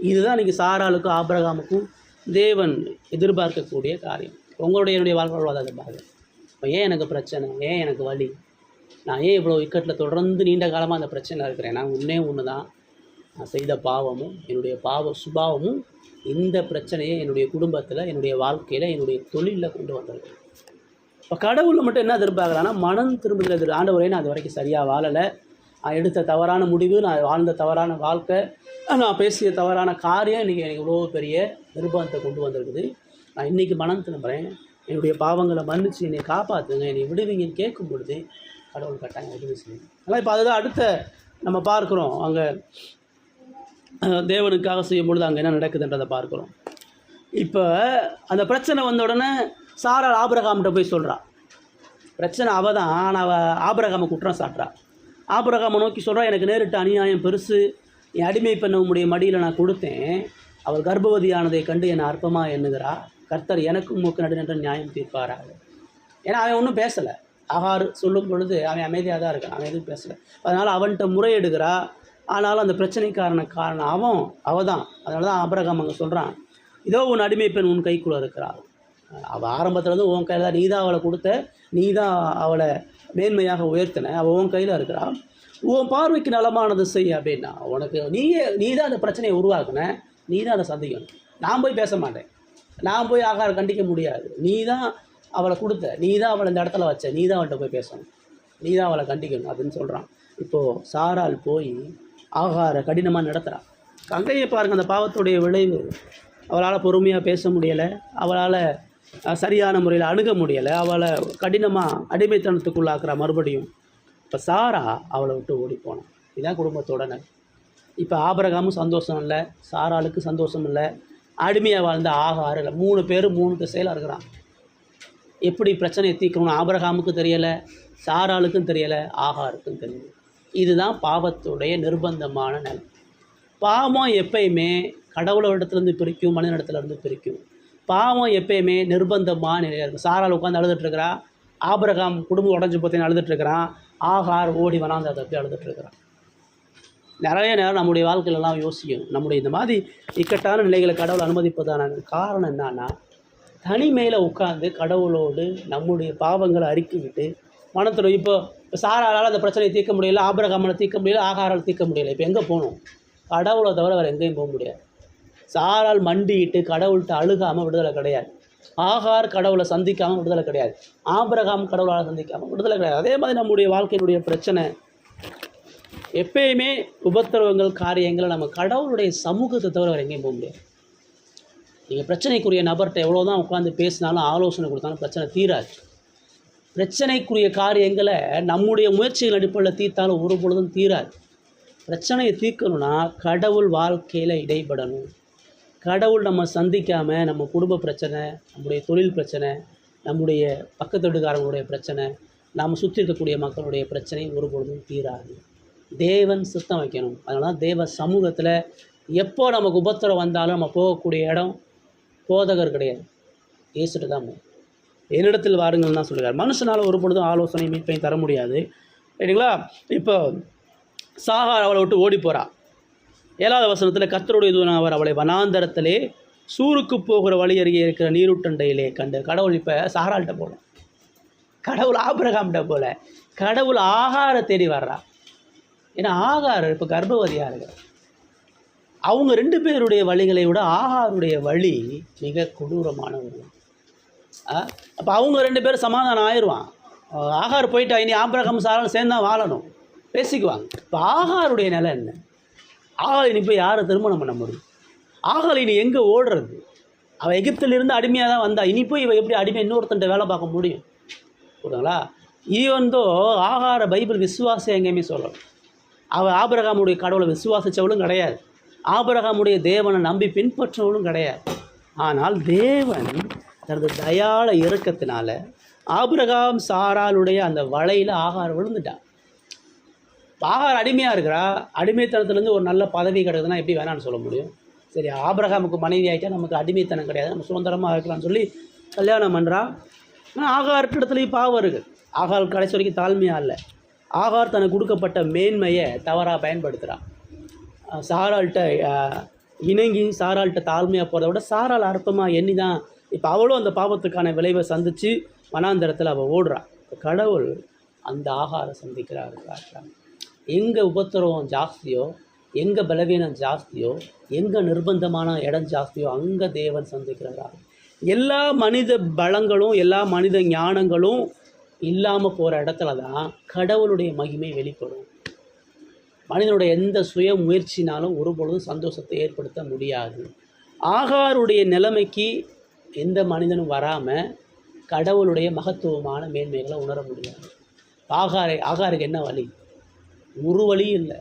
இதுதான் இன்றைக்கி சாராளுக்கும் ஆபிரகாமுக்கும் தேவன் எதிர்பார்க்கக்கூடிய காரியம். உங்களுடைய என்னுடைய வாழ்க்கையில் அதை எதிர்பார்க்குறேன். இப்போ ஏன் எனக்கு பிரச்சனை, ஏன் எனக்கு வலி, நான் ஏன் இவ்வளோ இக்கட்டில் தொடர்ந்து நீண்ட காலமாக அந்த பிரச்சனையில் இருக்கிறேன்? நான் ஒன்று தான், நான் செய்த பாவமும் என்னுடைய பாவ சுபாவமும் இந்த பிரச்சனையை என்னுடைய குடும்பத்தில், என்னுடைய வாழ்க்கையில், என்னுடைய தொழிலில் கொண்டு வந்திருக்கேன். இப்போ கடவுளில் மட்டும் என்ன எதிர்பார்க்கலான்னா மனம் திரும்புதல். ஆண்டவரே, நான் அது வரைக்கும் சரியாக வாழலை, நான் எடுத்த தவறான முடிவு, நான் வாழ்ந்த தவறான வாழ்க்கை, நான் பேசிய தவறான காரியம் இன்றைக்கி எனக்கு இவ்வளோ பெரிய நிர்பந்தத்தை கொண்டு வந்திருக்குது. நான் இன்றைக்கி மனம் திரும்புகிறேன், என்னுடைய பாவங்களை மன்னிச்சு என்னை காப்பாற்றுங்க, என்னை விடுவீங்கன்னு கேட்கும் பொழுது கடவுள் கட்டாயம் உதவி செய்யும். ஆனால் இப்போ அதுதான் அடுத்த நம்ம பார்க்குறோம். அங்கே தேவனுக்காக செய்யும் பொழுது அங்கே என்ன நடக்குதுன்றதை பார்க்குறோம். இப்போ அந்த பிரச்சனை வந்த உடனே சாராள் ஆபிரகாம்கிட்ட போய் சொல்கிறான். பிரச்சனை அவள் தான், ஆனால் அவள் ஆபிரகாமை குற்றம் சாட்டுறா. ஆபிரகாமை நோக்கி சொல்கிறா, எனக்கு நேரிட்ட அநியாயம் பெருசு, என் அடிமை பெண்ண உம்முடைய மடியில் நான் கொடுத்தேன், அவள் கர்ப்பவதியானதை கண்டு என்னை அற்பமாக எண்ணுகிறா, கர்த்தர் எனக்கும் மூக்கு நடுநின்ற நியாயம் தீர்ப்பாராக. ஏன்னா அவன் ஒன்றும் பேசலை, ஆகார் சொல்லும் பொழுது அவன் அமைதியாக தான் இருக்கான், அவன் எதுவும் பேசலை. அதனால் அவன்கிட்ட முறையிடுகிறா. ஆனாலும் அந்த பிரச்சனைக்காரன காரணம் அவள் தான். அதனால தான் ஆபிரகாம் அங்கே சொல்கிறான், இதோ உன் அடிமை பெண் உன் கைக்குள்ளே இருக்கிறாள். அவள் ஆரம்பத்துலேருந்து உன் கையில் தான், நீ தான் அவளை கொடுத்த, நீ தான் அவளை மேன்மையாக உயர்த்தின, அவள் உன் கையில் இருக்கிறாள். உன் பார்வைக்கு நலமானது செய் அப்படின்னா, உனக்கு நீ தான் அந்த பிரச்சனையை உருவாக்குன, நீ தான் அதை சந்திக்கணும். நான் போய் பேச மாட்டேன், நான் போய் ஆகாரம் கண்டிக்க முடியாது. நீ தான் அவளை கொடுத்த, நீ தான் அவளை இந்த இடத்துல வச்ச, நீ தான் அவள்கிட்ட போய் பேசணும், நீ தான் அவளை கண்டிக்கணும் அப்படின்னு சொல்கிறான். இப்போது சாராள் போய் ஆகார கடினமாக நடத்துகிறான். அங்கேயே பாருங்கள் அந்த பாவத்துடைய விளைவு. அவளால் பொறுமையாக பேச முடியலை, அவளால் சரியான முறையில் அணுக முடியலை, அவளை கடினமாக அடிமைத்தனத்துக்குள்ளாக்குறா மறுபடியும். இப்போ சாரா அவளை விட்டு ஓடி போனான். இதுதான் குடும்பத்தோட நல். இப்போ ஆபிரகாமும் சந்தோஷம் இல்லை, சாராளுக்கு சந்தோஷம் இல்லை, அடிமையாக வாழ்ந்த ஆகார் இல்லை. 3 பேர் 3 திசையில் இருக்கிறான். எப்படி பிரச்சனையை தீர்க்கணும்னு ஆபிரகாமுக்கும் தெரியலை, சாராளுக்கும் தெரியலை, ஆகாருக்கும் தெரியலை. இதுதான் பாவத்துடைய நிர்பந்தமான நிலை. பாவம் எப்பயுமே கடவுளிடத்துலேருந்து பிரிக்கும், மனிதனிடத்துலேருந்து பிரிக்கும். பாவம் எப்பயுமே நிர்பந்தமான நிலையாக இருக்கும். சாராள் உட்காந்து அழுதுட்டுருக்கிறா, ஆபிரகாம் குடும்பம் உடஞ்சி போத்தேன்னு அழுதுட்டுருக்கிறான், ஆகார் ஓடி வனாந்தரத்தை போய் அழுதுட்டுருக்கிறான். நிறைய நேரம் நம்முடைய வாழ்க்கையிலலாம் யோசிக்கணும். நம்முடைய இந்த மாதிரி இக்கட்டான நிலைகளை கடவுள் அனுமதிப்பதான காரணம் என்னன்னா, தனிமையில் உட்காந்து கடவுளோடு நம்முடைய பாவங்களை அறிக்கிவிட்டு மனத்தில் இப்போ சாராளால் அந்த பிரச்சனையை தீர்க்க முடியல, ஆபிரகாமால் தீர்க்க முடியல, ஆகாரால் தீர்க்க முடியல. இப்போ எங்கே போகணும்? கடவுளை தவிர வேறு எங்கேயும் போக முடியாது. சாரால் மண்டிட்டு கடவுள்கிட்ட அழுகாமல் விடுதலை கிடையாது. ஆகார் கடவுளை சந்திக்காமல் விடுதலை கிடையாது. ஆபிரகாம் கடவுளால் சந்திக்காமல் விடுதலை கிடையாது. அதே மாதிரி நம்முடைய வாழ்க்கையினுடைய பிரச்சனை எப்பயுமே உபத்திரவங்கள், காரியங்களை நம்ம கடவுளுடைய சமூகத்தை தவிர வேறு எங்கேயும் போக முடியாது. நீங்கள் பிரச்சனைக்குரிய நபர்கிட்ட எவ்வளோ தான் உட்காந்து பேசினாலும் ஆலோசனை கொடுத்தாலும் பிரச்சனை தீராது. பிரச்சனைக்குரிய காரியங்களை நம்முடைய முயற்சிகள் அடிப்படையில் தீர்த்தாலும் ஒரு பொழுதும் தீராது. பிரச்சனையை தீர்க்கணும்னா கடவுள் வாழ்க்கையில் இடைப்படணும். கடவுள் நம்ம சந்திக்காமல் நம்ம குடும்ப பிரச்சனை, நம்முடைய தொழில் பிரச்சனை, நம்முடைய பக்கத்து வீட்டுக்காரங்களுடைய பிரச்சனை, நாம் சுற்றி இருக்கக்கூடிய மக்களுடைய பிரச்சனை ஒரு பொழுதும் தீராது. தேவன் சுத்தம் வைக்கணும். அதனால தான் தேவ சமூகத்தில் எப்போ நமக்கு உபத்திரம் வந்தாலும் நம்ம போகக்கூடிய இடம் போதகர் கிடையாது, இயேசுட்டு தான் போகும். என்னிடத்தில் வாருங்கள் தான் சொல்லுவார். மனுஷனால் ஒரு பொழுதும் ஆலோசனை மீட்பையும் தர முடியாது. சரிங்களா? இப்போ சாகார் அவளை விட்டு ஓடி போகிறா. 7வது வசனத்தில் கர்த்தருடைய தூதன் அவர் அவளை வனாந்தரத்திலே சூருக்கு போகிற வழி அருகே இருக்கிற நீருட்டண்டையிலே கண்டு. கடவுள் இப்போ சாராள்கிட்ட போகல, கடவுள் ஆபிரகாம்கிட்ட போல, கடவுள் ஆகார தேடி வர்றா. ஏன்னா ஆகார் இப்போ கர்ப்பவதியாக இருக்கிற. அவங்க 2 பேருடைய வழிகளை விட ஆகாருடைய வழி மிக கொடூரமான ஒரு. அப்போ அவங்க 2 பேரும் சமாதானம் ஆயிடுவான். ஆகார் போயிட்டா, இனி ஆபிரகாம் சாரால் சேர்ந்து தான் வாழணும், பேசிக்குவாங்க. இப்போ ஆகாருடைய நிலை என்ன? ஆகால் இனி போய் யாரை திருமணம் பண்ண முடியும்? ஆகால் இனி எங்கே ஓடுறது? அவள் எகிப்திலிருந்து அடிமையாக தான் வந்தா, இனி போய் இவள் எப்படி அடிமை இன்னொருத்தன்ட்ட வேலை பார்க்க முடியும்? புரியுதுங்களா? ஈவந்தோ ஆகார பைபிள் விசுவாசம் எங்கேயுமே சொல்லணும். அவள் ஆபிரகாமுடைய கடவுளை விசுவாசித்தவளும் கிடையாது, ஆபிரகாமுடைய தேவனை நம்பி பின்பற்றவளும் கிடையாது. ஆனால் தேவன் தனது தயாள இறக்கத்தினால ஆபிரகாம் சாராளுடைய அந்த வலையில் ஆகார் விழுந்துட்டான். ஆகார் அடிமையாக இருக்கிறா, அடிமைத்தனத்துலேருந்து ஒரு நல்ல பதவி கிடைக்குதுன்னா எப்படி வேணான்னு சொல்ல முடியும்? சரி, ஆபிரகாமுக்கு மனைவி ஆகிட்டா நமக்கு அடிமைத்தனம் கிடையாது, நம்ம சுதந்திரமாக இருக்கலாம்னு சொல்லி கல்யாணம் பண்ணுறா. ஆனால் ஆகார் இடத்துலையும் பாவம் இருக்குது. ஆகார் கடைசி வரைக்கும் தாழ்மையாக இல்லை. ஆகார் தனக்கு கொடுக்கப்பட்ட மேன்மையை தவறாக பயன்படுத்துகிறான். சாராள்கிட்ட இணங்கி சாராள்கிட்ட தாழ்மையாக போகிறத விட சாராள் அற்பமாக எண்ணி தான் இப்போ அவளும் அந்த பாவத்துக்கான விளைவை சந்தித்து வனாந்தரத்தில் அவள் ஓடுறான். கடவுள் அந்த ஆகாரை சந்திக்கிறார். எங்கே உபத்திரவம் ஜாஸ்தியோ, எங்கே பலவீனம் ஜாஸ்தியோ, எங்கே நிர்பந்தமான இடம் ஜாஸ்தியோ அங்கே தேவன் சந்திக்கிறார். எல்லா மனித பலங்களும் எல்லா மனித ஞானங்களும் இல்லாமல் போகிற இடத்துல தான் கடவுளுடைய மகிமை வெளிப்படும். மனிதனுடைய எந்த சுய முயற்சினாலும் ஒரு பொழுதும் சந்தோஷத்தை ஏற்படுத்த முடியாது. ஆகாருடைய நிலைமைக்கு எந்த மனிதனும் வராமல் கடவுளுடைய மகத்துவமான மேன்மைகளை உணர முடியாது. ஆகாருக்கு என்ன வழி? ஒரு வழியும் இல்லை.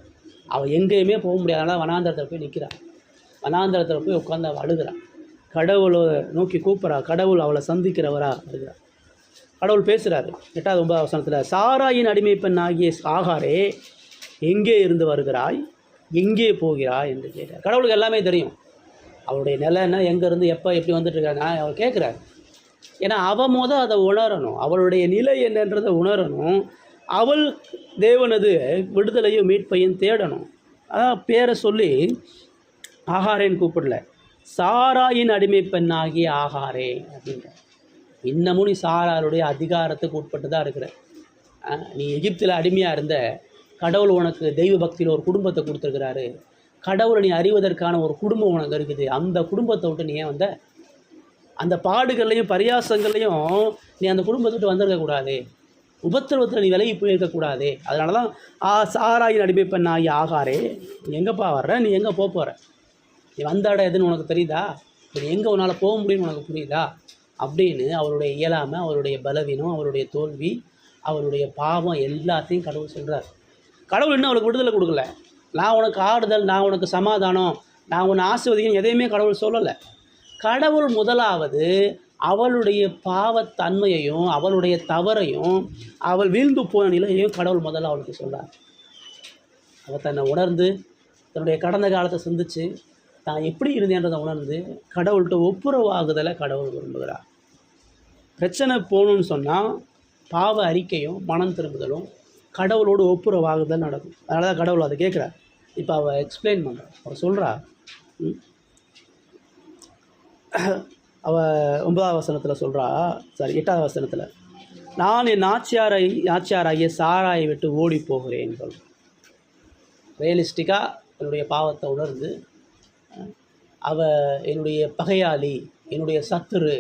அவள் எங்கேயுமே போக முடியாதனால வனாந்தரத்தில் போய் நிற்கிறான். வனாந்தரத்தில் போய் உட்காந்து அவள் அழுகிறான். கடவுளை நோக்கி கூப்பிட்றா. கடவுள் அவளை சந்திக்கிறவரா அழுகிறார். கடவுள் பேசுகிறாரு. 8வது 9வது வசனத்தில், சாராயின் அடிமை பெண் ஆகிய ஆகாரே, எங்கே இருந்து வருகிறாய், எங்கே போகிறாய் என்று கேட்டார். கடவுளுக்கு எல்லாமே தெரியும். அவளுடைய நிலை என்ன, எங்கேருந்து எப்போ எப்படி வந்துட்டுருக்காங்க அவள் கேட்குறாரு. ஏன்னா அவள் அதை உணரணும், அவளுடைய நிலை என்னன்றதை உணரணும். அவள் தேவனது விடுதலையும் மீட்பையும் தேடணும். அதான் பேரை சொல்லி ஆகாரேன்னு கூப்பிடல, சாராயின் அடிமை பெண்ணாகிய ஆகாரே அப்படின்ற. இன்னமும் நீ சாராளுடைய அதிகாரத்துக்கு உட்பட்டு தான் இருக்கிற. நீ எகிப்தில் அடிமையாக இருந்த, கடவுள் உனக்கு தெய்வ பக்தியில் ஒரு குடும்பத்தை கொடுத்துருக்கிறாரு. கடவுளை நீ அறிவதற்கான ஒரு குடும்பம் உனக்கு இருக்குது. அந்த குடும்பத்தை விட்டு நீ ஏன் வந்த? அந்த பாடுகள்லையும் பரியாசங்கள்லையும் நீ அந்த குடும்பத்தை விட்டு வந்திருக்கக்கூடாது. உபத்திரவத்தில் நீ விலகி போயிருக்கக்கூடாது. அதனால தான் சாராயின் அடிமை பெண்ணாகி ஆகாரே, நீ எங்கேப்பா வர்ற? நீ எங்கே போகிற? நீ வந்த இடம் எதுன்னு உனக்கு தெரியுதா? நீ எங்கே உன்னால் போக முடியும்னு உனக்கு புரியுதா? அப்படின்னு அவருடைய இயலாமை, அவருடைய பலவீனம், அவருடைய தோல்வி, அவருடைய பாவம் எல்லாத்தையும் கடவுள் சொல்கிறார். கடவுள் இன்னும் அவளுக்கு விடுதலை கொடுக்கல. நான் உனக்கு ஆறுதல், நான் உனக்கு சமாதானம், நான் உன்னை ஆசீர்வதிக்கணும் எதையுமே கடவுள் சொல்லலை. கடவுள் முதலாவது அவளுடைய பாவத்தன்மையையும் அவளுடைய தவறையும் அவள் வீழ்ந்து போன நிலையையும் கடவுள் முதல்ல அவளுக்கு சொல்கிறார். அவள் தன்னை உணர்ந்து தன்னுடைய கடந்த காலத்தை சிந்திச்சு தான் எப்படி இருந்தேன்றதை உணர்ந்து கடவுள்கிட்ட ஒப்புரவாகுதலை கடவுள் விரும்புகிறார். பிரச்சனை போகணுன்னு சொன்னால் பாவ அறிக்கையும் மனம் திரும்புதலும் கடவுளோடு ஒப்புரவாகுதல் நடக்கும். அதனால தான் கடவுள் அதை கேட்குறார். இப்போ அவள் எக்ஸ்பிளைன் பண்ணுறாள். அவள் சொல்கிறா, அவள் 9ஆவது வசனத்தில் சொல்கிறா, 8ஆவது வசனத்தில், நான் என் நாச்சியாராகிய சாராயை விட்டு ஓடி போகிறேன்னு சொல்கிறேன். ரியலிஸ்டிக்காக என்னுடைய பாவத்தை உணர்ந்து, அவள் என்னுடைய பகையாளி, என்னுடைய சத்துரு,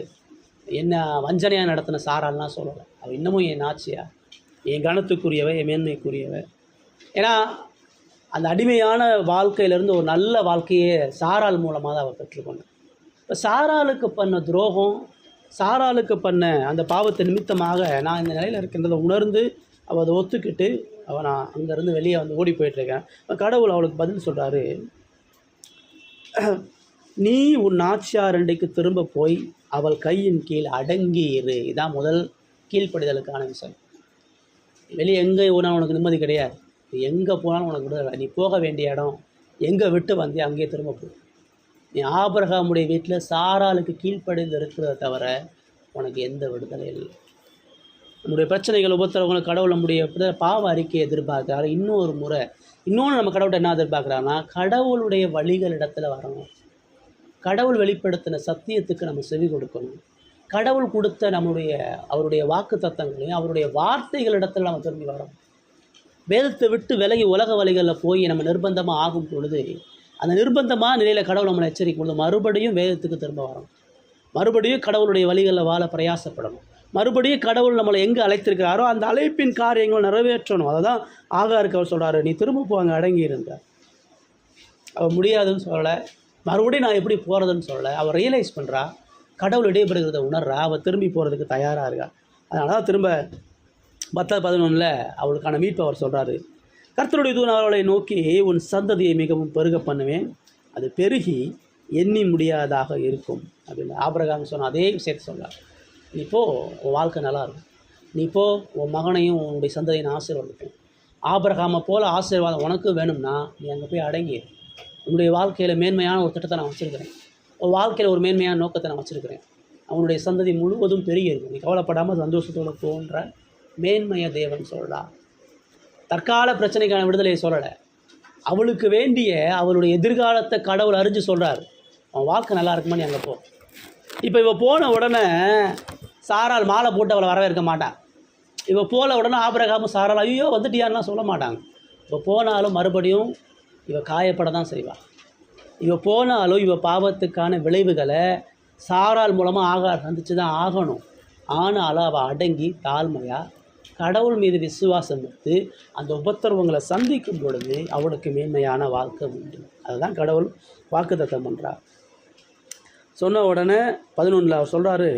என்ன வஞ்சனையாக நடத்தின சாரால்லாம் சொல்லலை. அவள் இன்னமும் என் நாச்சியா, என் கனத்துக்குரியவ, என் மேன்மைக்குரியவ. ஏன்னா அந்த அடிமையான வாழ்க்கையிலேருந்து ஒரு நல்ல வாழ்க்கையை சாராள் மூலமாக தான் அவள் பெற்றுக்கொண்டாள். இப்போ சாராளுக்கு பண்ண துரோகம், சாராளுக்கு பண்ண அந்த பாவத்தை நிமித்தமாக நான் இந்த நிலையில் இருக்கின்றதை உணர்ந்து அவள் அதை ஒத்துக்கிட்டு நான் அங்கேருந்து வெளியே ஓடி போயிட்டுருக்கேன். கடவுள் அவளுக்கு பதில் சொல்கிறாரு, நீ உன் நாச்சியார் அண்டைக்கு திரும்ப போய் அவள் கையின் கீழ் அடங்கி இரு. இதான் முதல் கீழ்ப்படிதலுக்கான விஷயம். வெளியே எங்கே போனாலும் உனக்கு நிம்மதி கிடையாது. எங்கே போனாலும் உனக்கு விடுதலை. நீ போக வேண்டிய இடம் எங்கே விட்டு வந்து அங்கேயே திரும்ப போ. நீ ஆபிரகாமுடைய வீட்டில் சாராளுக்கு கீழ்ப்படிந்து இருக்கிறத தவிர உனக்கு எந்த விடுதலை இல்லை. நம்முடைய பிரச்சனைகள் உபத்திரவங்களை கடவுள் நம்முடைய பாவ அறிக்கையை எதிர்பார்க்குறாரு. இன்னொன்று நம்ம கடவுள்கிட்ட என்ன எதிர்பார்க்குறாருன்னா, கடவுளுடைய வழிகள் இடத்துல வரணும். கடவுள் வெளிப்படுத்தின சத்தியத்துக்கு நம்ம செவி கொடுக்கணும். கடவுள் கொடுத்த அவருடைய வாக்கு தத்தங்களையும் அவருடைய வார்த்தைகளிடத்தில் நம்ம திரும்பி வரோம். வேதத்தை விட்டு விலகி உலக வழிகளில் போய் நம்ம நிர்பந்தமாக ஆகும் பொழுது, அந்த நிர்பந்தமாக நிலையில் கடவுள் நம்மளை எச்சரிக்கும் பொழுது மறுபடியும் வேதத்துக்கு திரும்ப வரோம். மறுபடியும் கடவுளுடைய வழிகளில் வாழ பிரயாசப்படணும். மறுபடியும் கடவுள் நம்மளை எங்கே அழைத்திருக்கிறாரோ அந்த அழைப்பின் காரியங்கள் நிறைவேற்றணும். அதை தான் ஆகாருக்கு அவர் சொல்கிறாரு, நீ திரும்ப போங்க அடங்கி இருந்தார். அவள் முடியாதுன்னு சொல்லலை, மறுபடியும் நான் எப்படி போகிறதுன்னு சொல்லலை. அவள் ரியலைஸ் பண்ணுறா, கடவுள் இடைபெறுகிறத உணர்றா, அவள் திரும்பி போகிறதுக்கு தயாராக இருக்கா. அதனால தான் திரும்ப 10:11 அவளுக்கான மீட்பு அவர் சொல்கிறாரு. கர்த்தருடைய தூதன் அவளை நோக்கி, உன் சந்ததியை மிகவும் பெருக பண்ணுவேன், அது பெருகி எண்ணி முடியாதாக இருக்கும் அப்படின்னு ஆபிரகாம் சொன்ன அதே விஷயத்தை சொல்கிறார். நீ போ, உன் வாழ்க்கை நல்லாயிருக்கும். நீ போ, உன் மகனையும் உன்னுடைய சந்ததியை ஆசீர்வதிப்பேன். ஆபிரகாமை போல் ஆசீர்வாதம் உனக்கு வேணும்னா நீ அங்கே போய் அடங்கி. உன்னுடைய வாழ்க்கையில் மேன்மையான ஒரு திட்டத்தை நான் வச்சுருக்கிறேன். உன் வாழ்க்கையில் ஒரு மேன்மையான நோக்கத்தை நான் வச்சுருக்கிறேன். அவனுடைய சந்ததி முழுவதும் பெருகி இருக்கும். நீ கவலைப்படாமல் சந்தோஷத்தோடு போன்ற மேன்மைய தேவன் சொல்லலாம். தற்கால பிரச்சனைக்கான விடுதலையை சொல்லலை, அவளுக்கு வேண்டிய அவளுடைய எதிர்காலத்தை கடவுள் அறிஞ்சு சொல்கிறார். அவன் வாழ்க்கை நல்லா இருக்குமா, நீ அங்கே போ. இப்போ இவள் போன உடனே சாரால் மாலை போட்டு அவளை வரவேற்க மாட்டான். இவள் போன உடனே ஆபிரகாமும் சாரால் ஐயோ வந்துட்டியான்னா சொல்ல மாட்டாங்க. இப்போ போனாலும் மறுபடியும் இவள் காயப்பட தான் செய்வாள். இவள் போனாலும் இவள் பாவத்துக்கான விளைவுகளை சாரால் மூலமாக ஆகார் சந்தித்து தான் ஆகணும். ஆனாலும் அவள் அடங்கி தாழ்மையாக கடவுள் மீது விசுவாசம் வைத்து அந்த உபத்திரவங்களை சந்திக்கும் பொழுது அவளுக்கு மேன்மையான வாழ்க்கை உண்டு. அதுதான் கடவுள் வாக்குத்தத்தம் பண்ணுறார். சொன்ன உடனே 11 அவர் சொல்கிறாரு,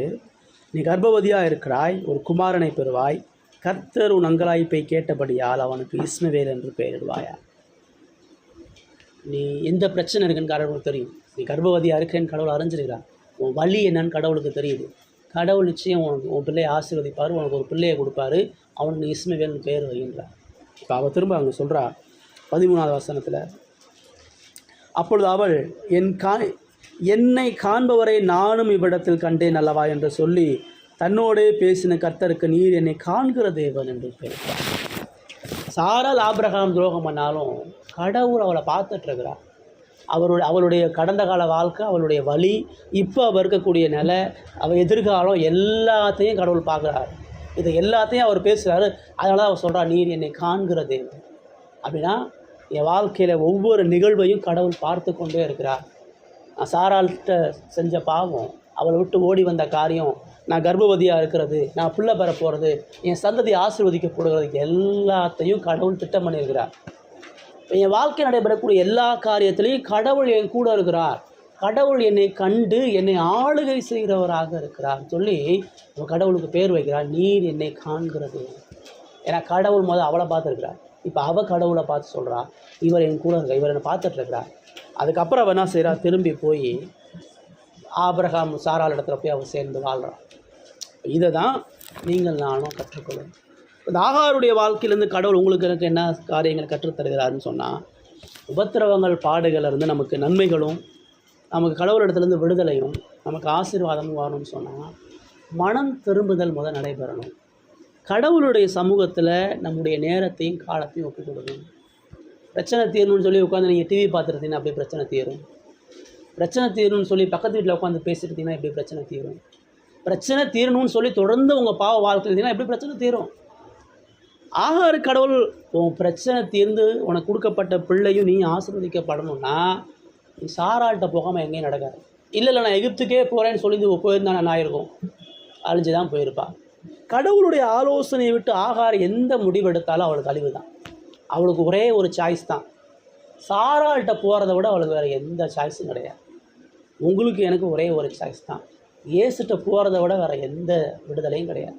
நீ கர்ப்பவதியாக இருக்கிறாய், ஒரு குமாரனை பெறுவாய், கர்த்தர் உன் அங்கலாய்ப்பை கேட்டபடியால் அவனுக்கு இஸ்மவேல் என்று பெயரிடுவாயா. நீ எந்த பிரச்சனை இருக்குன்னு கடவுளுக்கு தெரியும். நீ கர்ப்பவதியாக இருக்கிறேன்னு கடவுள் அறிஞ்சிருக்கிறார். உன் வழி என்னன்னு கடவுளுக்கு தெரியுது. கடவுள் நிச்சயம் உன் பிள்ளையை ஆசீர்வதிப்பார், உனக்கு ஒரு பிள்ளையை கொடுப்பாரு, அவனுக்கு இஸ்மவேல்னு பேர் வைகின்றார். இப்போ அவள் திரும்ப அங்கே சொல்கிறா 13வது வசனத்தில், அப்பொழுது அவள் என்னை காண்பவரை நானும் இவ்விடத்தில் கண்டேன் அல்லவா என்று சொல்லி தன்னோடே பேசின கர்த்தருக்கு நீர் என்னை காண்கிற தேவன் என்று பேர். சாரால் ஆபிரகாம் துரோகம் பண்ணாலும் கடவுள் அவளை பார்த்துட்ருக்கிறார். அவளுடைய கடந்த கால வாழ்க்கை, அவளுடைய வழி, இப்போ அவள் இருக்கக்கூடிய நிலை, அவள் எதிர்காலம் எல்லாத்தையும் கடவுள் பார்க்குறாரு. இதை எல்லாத்தையும் அவர் பேசுகிறாரு. அதனால தான் அவர் சொல்கிறார், நீர் என்னை காண்கிற தேவன். அப்படின்னா என் வாழ்க்கையில் ஒவ்வொரு நிகழ்வையும் கடவுள் பார்த்து கொண்டே இருக்கிறார். நான் சாராள்கிட்ட செஞ்ச பாவம், அவளை விட்டு ஓடி வந்த காரியம், நான் கர்ப்பவதியாக இருக்கிறது, நான் பிள்ளை பெற போகிறது, என் சந்ததி ஆசீர்வதிக்கப்படுகிறது, எல்லாத்தையும் கடவுள் திட்டம் பண்ணியிருக்கிறார். என் வாழ்க்கை நடைபெறக்கூடிய எல்லா காரியத்திலையும் கடவுள் என் கூட இருக்கிறார். கடவுள் என்னை கண்டு என்னை ஆளுகை செய்கிறவராக இருக்கிறார் சொல்லி கடவுளுக்கு பேர் வைக்கிறார், நீர் என்னை காண்கிறது. ஏன்னா கடவுள் அவளை பார்த்துருக்கிறார். இப்போ அவள் கடவுளை பார்த்து சொல்கிறா, இவர் என் கூட இருக்க, இவர் என்னை பார்த்துட்ருக்கிறார். அதுக்கப்புறம் அவள் என்ன செய்கிறா, திரும்பி போய் ஆபிரகாம் சாராள் இடத்துல போய் அவள் சேர்ந்து வாழ்கிறான். இதை தான் நீங்கள் நானும் கற்றுக்கொள்ளும். இந்த ஆகாருடைய வாழ்க்கையிலேருந்து கடவுள் உங்களுக்கு எனக்கு என்ன காரியங்கள் கற்றுத்தருகிறாருன்னு சொன்னால், உபத்திரவங்கள் பாடுகளிலிருந்து நமக்கு நன்மைகளும், நமக்கு கடவுள் இடத்துலேருந்து விடுதலையும், நமக்கு ஆசீர்வாதமும் வரணும்னு சொன்னால் மனம் திரும்புதல் நடைபெறணும். கடவுளுடைய சமூகத்தில் நம்முடைய நேரத்தையும் காலத்தையும் ஒப்புக் கொடுக்கணும். பிரச்சனை தீரணும்னு சொல்லி உட்காந்து நீங்கள் டிவி பார்த்துருந்தீங்கன்னா அப்படி பிரச்சனை தீரும். பிரச்சனை தீரணும்னு சொல்லி பக்கத்து வீட்டில் உட்காந்து பேசிட்டுருந்தீங்கன்னா எப்படி பிரச்சனை தீரும். பிரச்சனை தீரணும்னு சொல்லி தொடர்ந்து உங்கள் பாவ வாழ்க்கை இருந்தீங்கன்னா எப்படி பிரச்சனை தீரும். ஆகாரு கடவுள் உன் பிரச்சனை தீர்ந்து உனக்கு கொடுக்கப்பட்ட பிள்ளையும் நீ ஆசீர்வதிக்கப்படணும்னா நீ சாராள்கிட்ட போகாமல் எங்கேயும் நடக்காது. இல்லை நான் எகிப்துக்கே போகிறேன்னு சொல்லி போயிருந்தா நான் ஆயிருக்கும், அழிஞ்சு தான் போயிருப்பா. கடவுளுடைய ஆலோசனையை விட்டு ஆகார் எந்த முடிவெடுத்தாலும் அவளுக்கு அழிவு தான். அவளுக்கு ஒரே ஒரு சாய்ஸ் தான், சாராள்கிட்ட போகிறத விட அவளுக்கு வேறு எந்த சாய்ஸும் கிடையாது. உங்களுக்கு எனக்கு ஒரே ஒரு சாய்ஸ் தான், இயேசுகிட்ட போகிறத விட வேறு எந்த விடுதலையும் கிடையாது.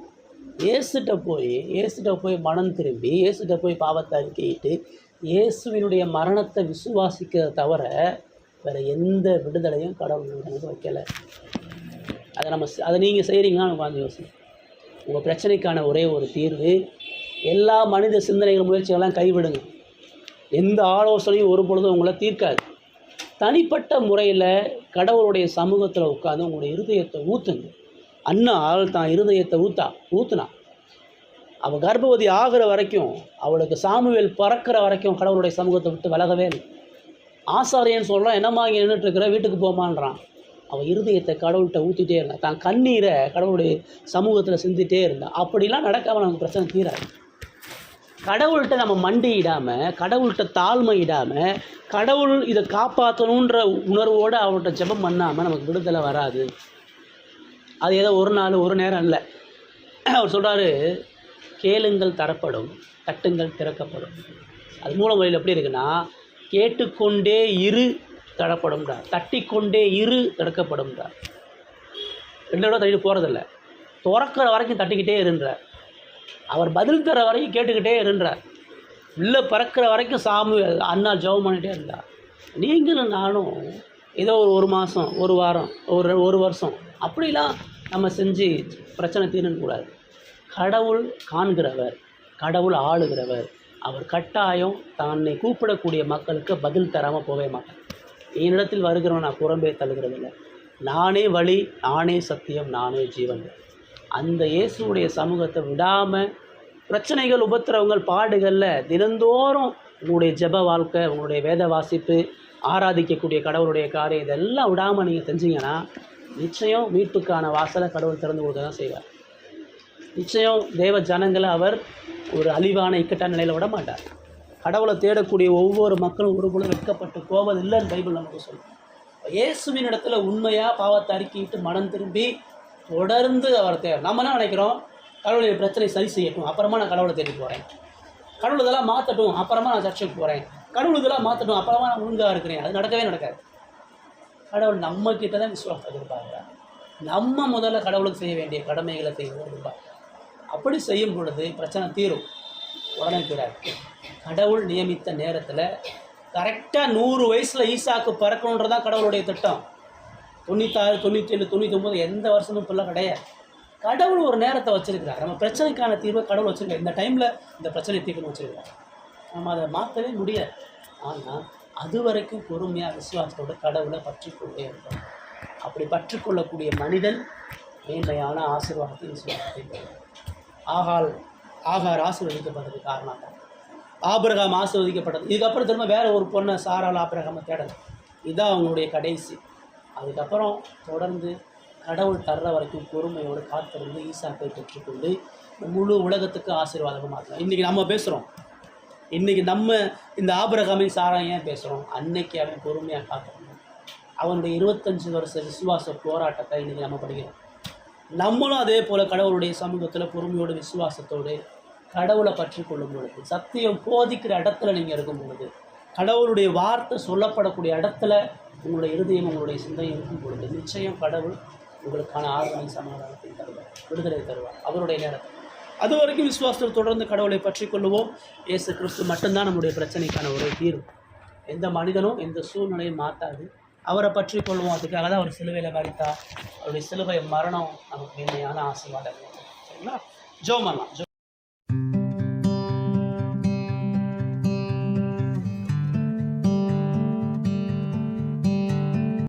இயேசுகிட்ட போய் மனம் திரும்பி, இயேசுகிட்ட போய் பாவத்தை அறிக்கையிட்டு இயேசுவினுடைய மரணத்தை விசுவாசிக்கிறத தவிர வேறு எந்த விடுதலையும் கடவுள் எனக்கு வைக்கலை. அதை நீங்கள் செய்கிறீங்கன்னு உட்காந்து யோசி. உங்கள் பிரச்சனைக்கான ஒரே ஒரு தீர்வு, எல்லா மனித சிந்தனைகள் முயற்சிகள்லாம் கைவிடுங்க. எந்த ஆலோசனையும் ஒரு பொழுதும் உங்களை தீர்க்காது. தனிப்பட்ட முறையில் கடவுளுடைய சமூகத்தில் உட்காந்து உங்களுடைய இருதயத்தை ஊற்றுங்க. அன்னாள் தான் இருதயத்தை ஊற்றுனா அவள் கர்ப்பவதி ஆகிற வரைக்கும், அவளுக்கு சாமுவேல் பறக்கிற வரைக்கும் கடவுளுடைய சமூகத்தை விட்டு விலகவே இல்லை. ஆசாரியன்னு சொல்கிறான், என்னம்மா இங்கே நின்றுட்டுருக்கிற, வீட்டுக்கு போமான்றான். அவள் இருதயத்தை கடவுள்கிட்ட ஊற்றிட்டே இருந்தான், தான் கண்ணீரை கடவுளுடைய சமூகத்தில் சிந்திட்டே இருந்தான். அப்படிலாம் நடக்காமல் நமக்கு பிரச்சனை தீராது. கடவுள்கிட்ட நம்ம மண்டியிடாமல், கடவுள்கிட்ட தாழ்மையிடாமல், கடவுள் இதை காப்பாற்றணுன்ற உணர்வோடு அவள்கிட்ட ஜெபம் பண்ணாமல் நமக்கு விடுதலை வராது. அது ஏதோ ஒரு நாள் ஒரு நேரம் இல்லை. அவர் சொல்கிறாரு, கேளுங்கள் தரப்படும், தட்டுங்கள் திறக்கப்படும். அது மூல மொழியில் எப்படி இருக்குன்னா, கேட்டுக்கொண்டே இரு தரப்படும்ன்றார், தட்டிக்கொண்டே இரு திறக்கப்படும்ன்றார். 2 தடவை தள்ளிட்டு போகிறதில்ல, திறக்கிற வரைக்கும் தட்டிக்கிட்டே இருன்றார். அவர் பதில் தர வரைக்கும் கேட்டுக்கிட்டே இருன்றார். உள்ளே பறக்கிற வரைக்கும் அண்ணா ஜெபம் பண்ணிகிட்டே இருந்தார். நீங்களும் நானும் ஏதோ ஒரு மாதம், ஒரு வாரம், ஒரு வருஷம் அப்படிலாம் நம்ம செஞ்சு பிரச்சனை தீரக்கூடாது. கடவுள் காண்கிறவர், கடவுள் ஆளுகிறவர். அவர் கட்டாயம் தன்னை கூப்பிடக்கூடிய மக்களுக்கு பதில் தராமல் போகவே மாட்டார். என்னிடத்தில் வருகிறவன் நான் புறம்பே தள்ளுகிறதில்லை, நானே வழி, நானே சத்தியம், நானே ஜீவன். அந்த இயேசுடைய சமூகத்தை விடாமல் பிரச்சனைகள், உபத்திரவங்கள், பாடுகளில் தினந்தோறும் உங்களுடைய ஜெப வாழ்க்கை, உங்களுடைய வேத வாசிப்பு, ஆராதிக்கக்கூடிய கடவுளுடைய காரியம் இதெல்லாம் விடாமல் நீங்கள் செஞ்சீங்கன்னா நிச்சயம் மீட்புக்கான வாசலை கடவுள் திறந்து கொடுக்க தான் செய்வார். நிச்சயம் தேவ ஜனங்களை அவர் ஒரு அழிவான இக்கட்டான நிலையில் விட மாட்டார். கடவுளை தேடக்கூடிய ஒவ்வொரு மக்களும் ஒரு பொழுது வெட்கப்பட்டு போவதில்லைன்னு பைபிள் நமக்கு சொல்லும். இயேசுவின் இடத்துல உண்மையாக பாவத்தை அறிக்கையிட்டு மனம் திரும்பி தொடர்ந்து அவர் தேவை. நம்ம என்ன நினைக்கிறோம், கடவுளுடைய பிரச்சனை சரி செய்யட்டும், அப்புறமா நான் கடவுளை தேடி போகிறேன், கடவுள் இதெல்லாம் மாற்றட்டும், அப்புறமா நான் சர்ச்சைக்கு போகிறேன், கடவுள் இதெல்லாம் மாற்றட்டும், அப்புறமா நான் ஒழுங்காக இருக்கிறேன். அது நடக்கவே நடக்காது. கடவுள் நம்மக்கிட்ட தான் விசுவாசம் எதிர்பார்க்குறார். நம்ம முதல்ல கடவுளுக்கு செய்ய வேண்டிய கடமைகளை செய்ய எதிர்பார்க்குறார். அப்படி செய்யும் பொழுது பிரச்சனை தீரும், உடனே தீராது. கடவுள் நியமித்த நேரத்தில் கரெக்டாக 100 வயசில் ஈசாக்கு பறக்கணுன்றதான் கடவுளுடைய திட்டம். 96, 97, 99 எந்த வருஷமும் இப்பெல்லாம் கிடையாது. கடவுள் ஒரு நேரத்தை வச்சுருக்கிறார். நம்ம பிரச்சனைக்கான தீர்வை கடவுள் வச்சுருக்கார். இந்த டைமில் இந்த பிரச்சனை தீர்க்கணும் வச்சுருக்கிறார். நம்ம அதை மாற்றவே முடியாது. ஆனால் அது வரைக்கும் பொறுமையாக விசுவாசத்தோடு கடவுளை பற்றிக்கொண்டே இருக்கணும். அப்படி பற்றிக்கொள்ளக்கூடிய மனிதன் மேன்மையான ஆசீர்வாதத்தை விசுவாசத்தை பெறுவோம். ஆகார் ஆசீர்வதிக்கப்பட்டது காரணம் தான். ஆபிரகாம் ஆசீர்வதிக்கப்பட்டது. இதுக்கப்புறம் திரும்ப வேற ஒரு பொண்ணை சாரால் ஆபிரகாமை தேடணும். இதுதான் அவங்களுடைய கடைசி. அதுக்கப்புறம் தொடர்ந்து கடவுள் தர்ற வரைக்கும் பொறுமையோடு காத்திருந்து ஈசாக்கை பெற்றுக்கொண்டு முழு உலகத்துக்கு ஆசீர்வாதமாக மாற்றலாம். இன்றைக்கி நம்ம பேசுகிறோம். இன்றைக்கி நம்ம இந்த ஆபிரகாமின் சாரா ஏன் பேசுகிறோம்? அன்னைக்கு அவன் பொறுமையாக காத்திருந்தோம். அவனுடைய 25 வருஷ விசுவாச போராட்டத்தை இன்றைக்கி நம்ம படிக்கிறோம். நம்மளும் அதே போல் கடவுளுடைய சமூகத்தில் பொறுமையோடு விசுவாசத்தோடு கடவுளை பற்றி கொள்ளும் பொழுது, சத்தியம் போதிக்கிற இடத்துல நீங்கள் இருக்கும் பொழுது, கடவுளுடைய வார்த்தை சொல்லப்படக்கூடிய இடத்துல உங்களுடைய இருதயம் உங்களுடைய சிந்தனை இருக்கும் பொழுது, நிச்சயம் கடவுள் உங்களுக்கான ஆறுதலை சமாதானத்தை தருவார், விடுதலை தருவார் அவருடைய நேரத்தில். அது வரைக்கும் விசுவாசத்தில் தொடர்ந்து கடவுளை பற்றி கொள்ளுவோம். இயேசு கிறிஸ்து மட்டும்தான் நம்முடைய பிரச்சனைக்கான ஒரு தீர்வு. எந்த மனிதனும் எந்த சூழ்நிலையும் மாற்றாது. அவரை பற்றி கொள்வோம். அதுக்காக தான் அவர் சிலுவையில் மரித்தார். அவருடைய சிலுவை மரணம் நமக்கு மேன்மையான ஆசீர்வாதம். சரிங்களா? ஜெபம் பண்ணலாம்.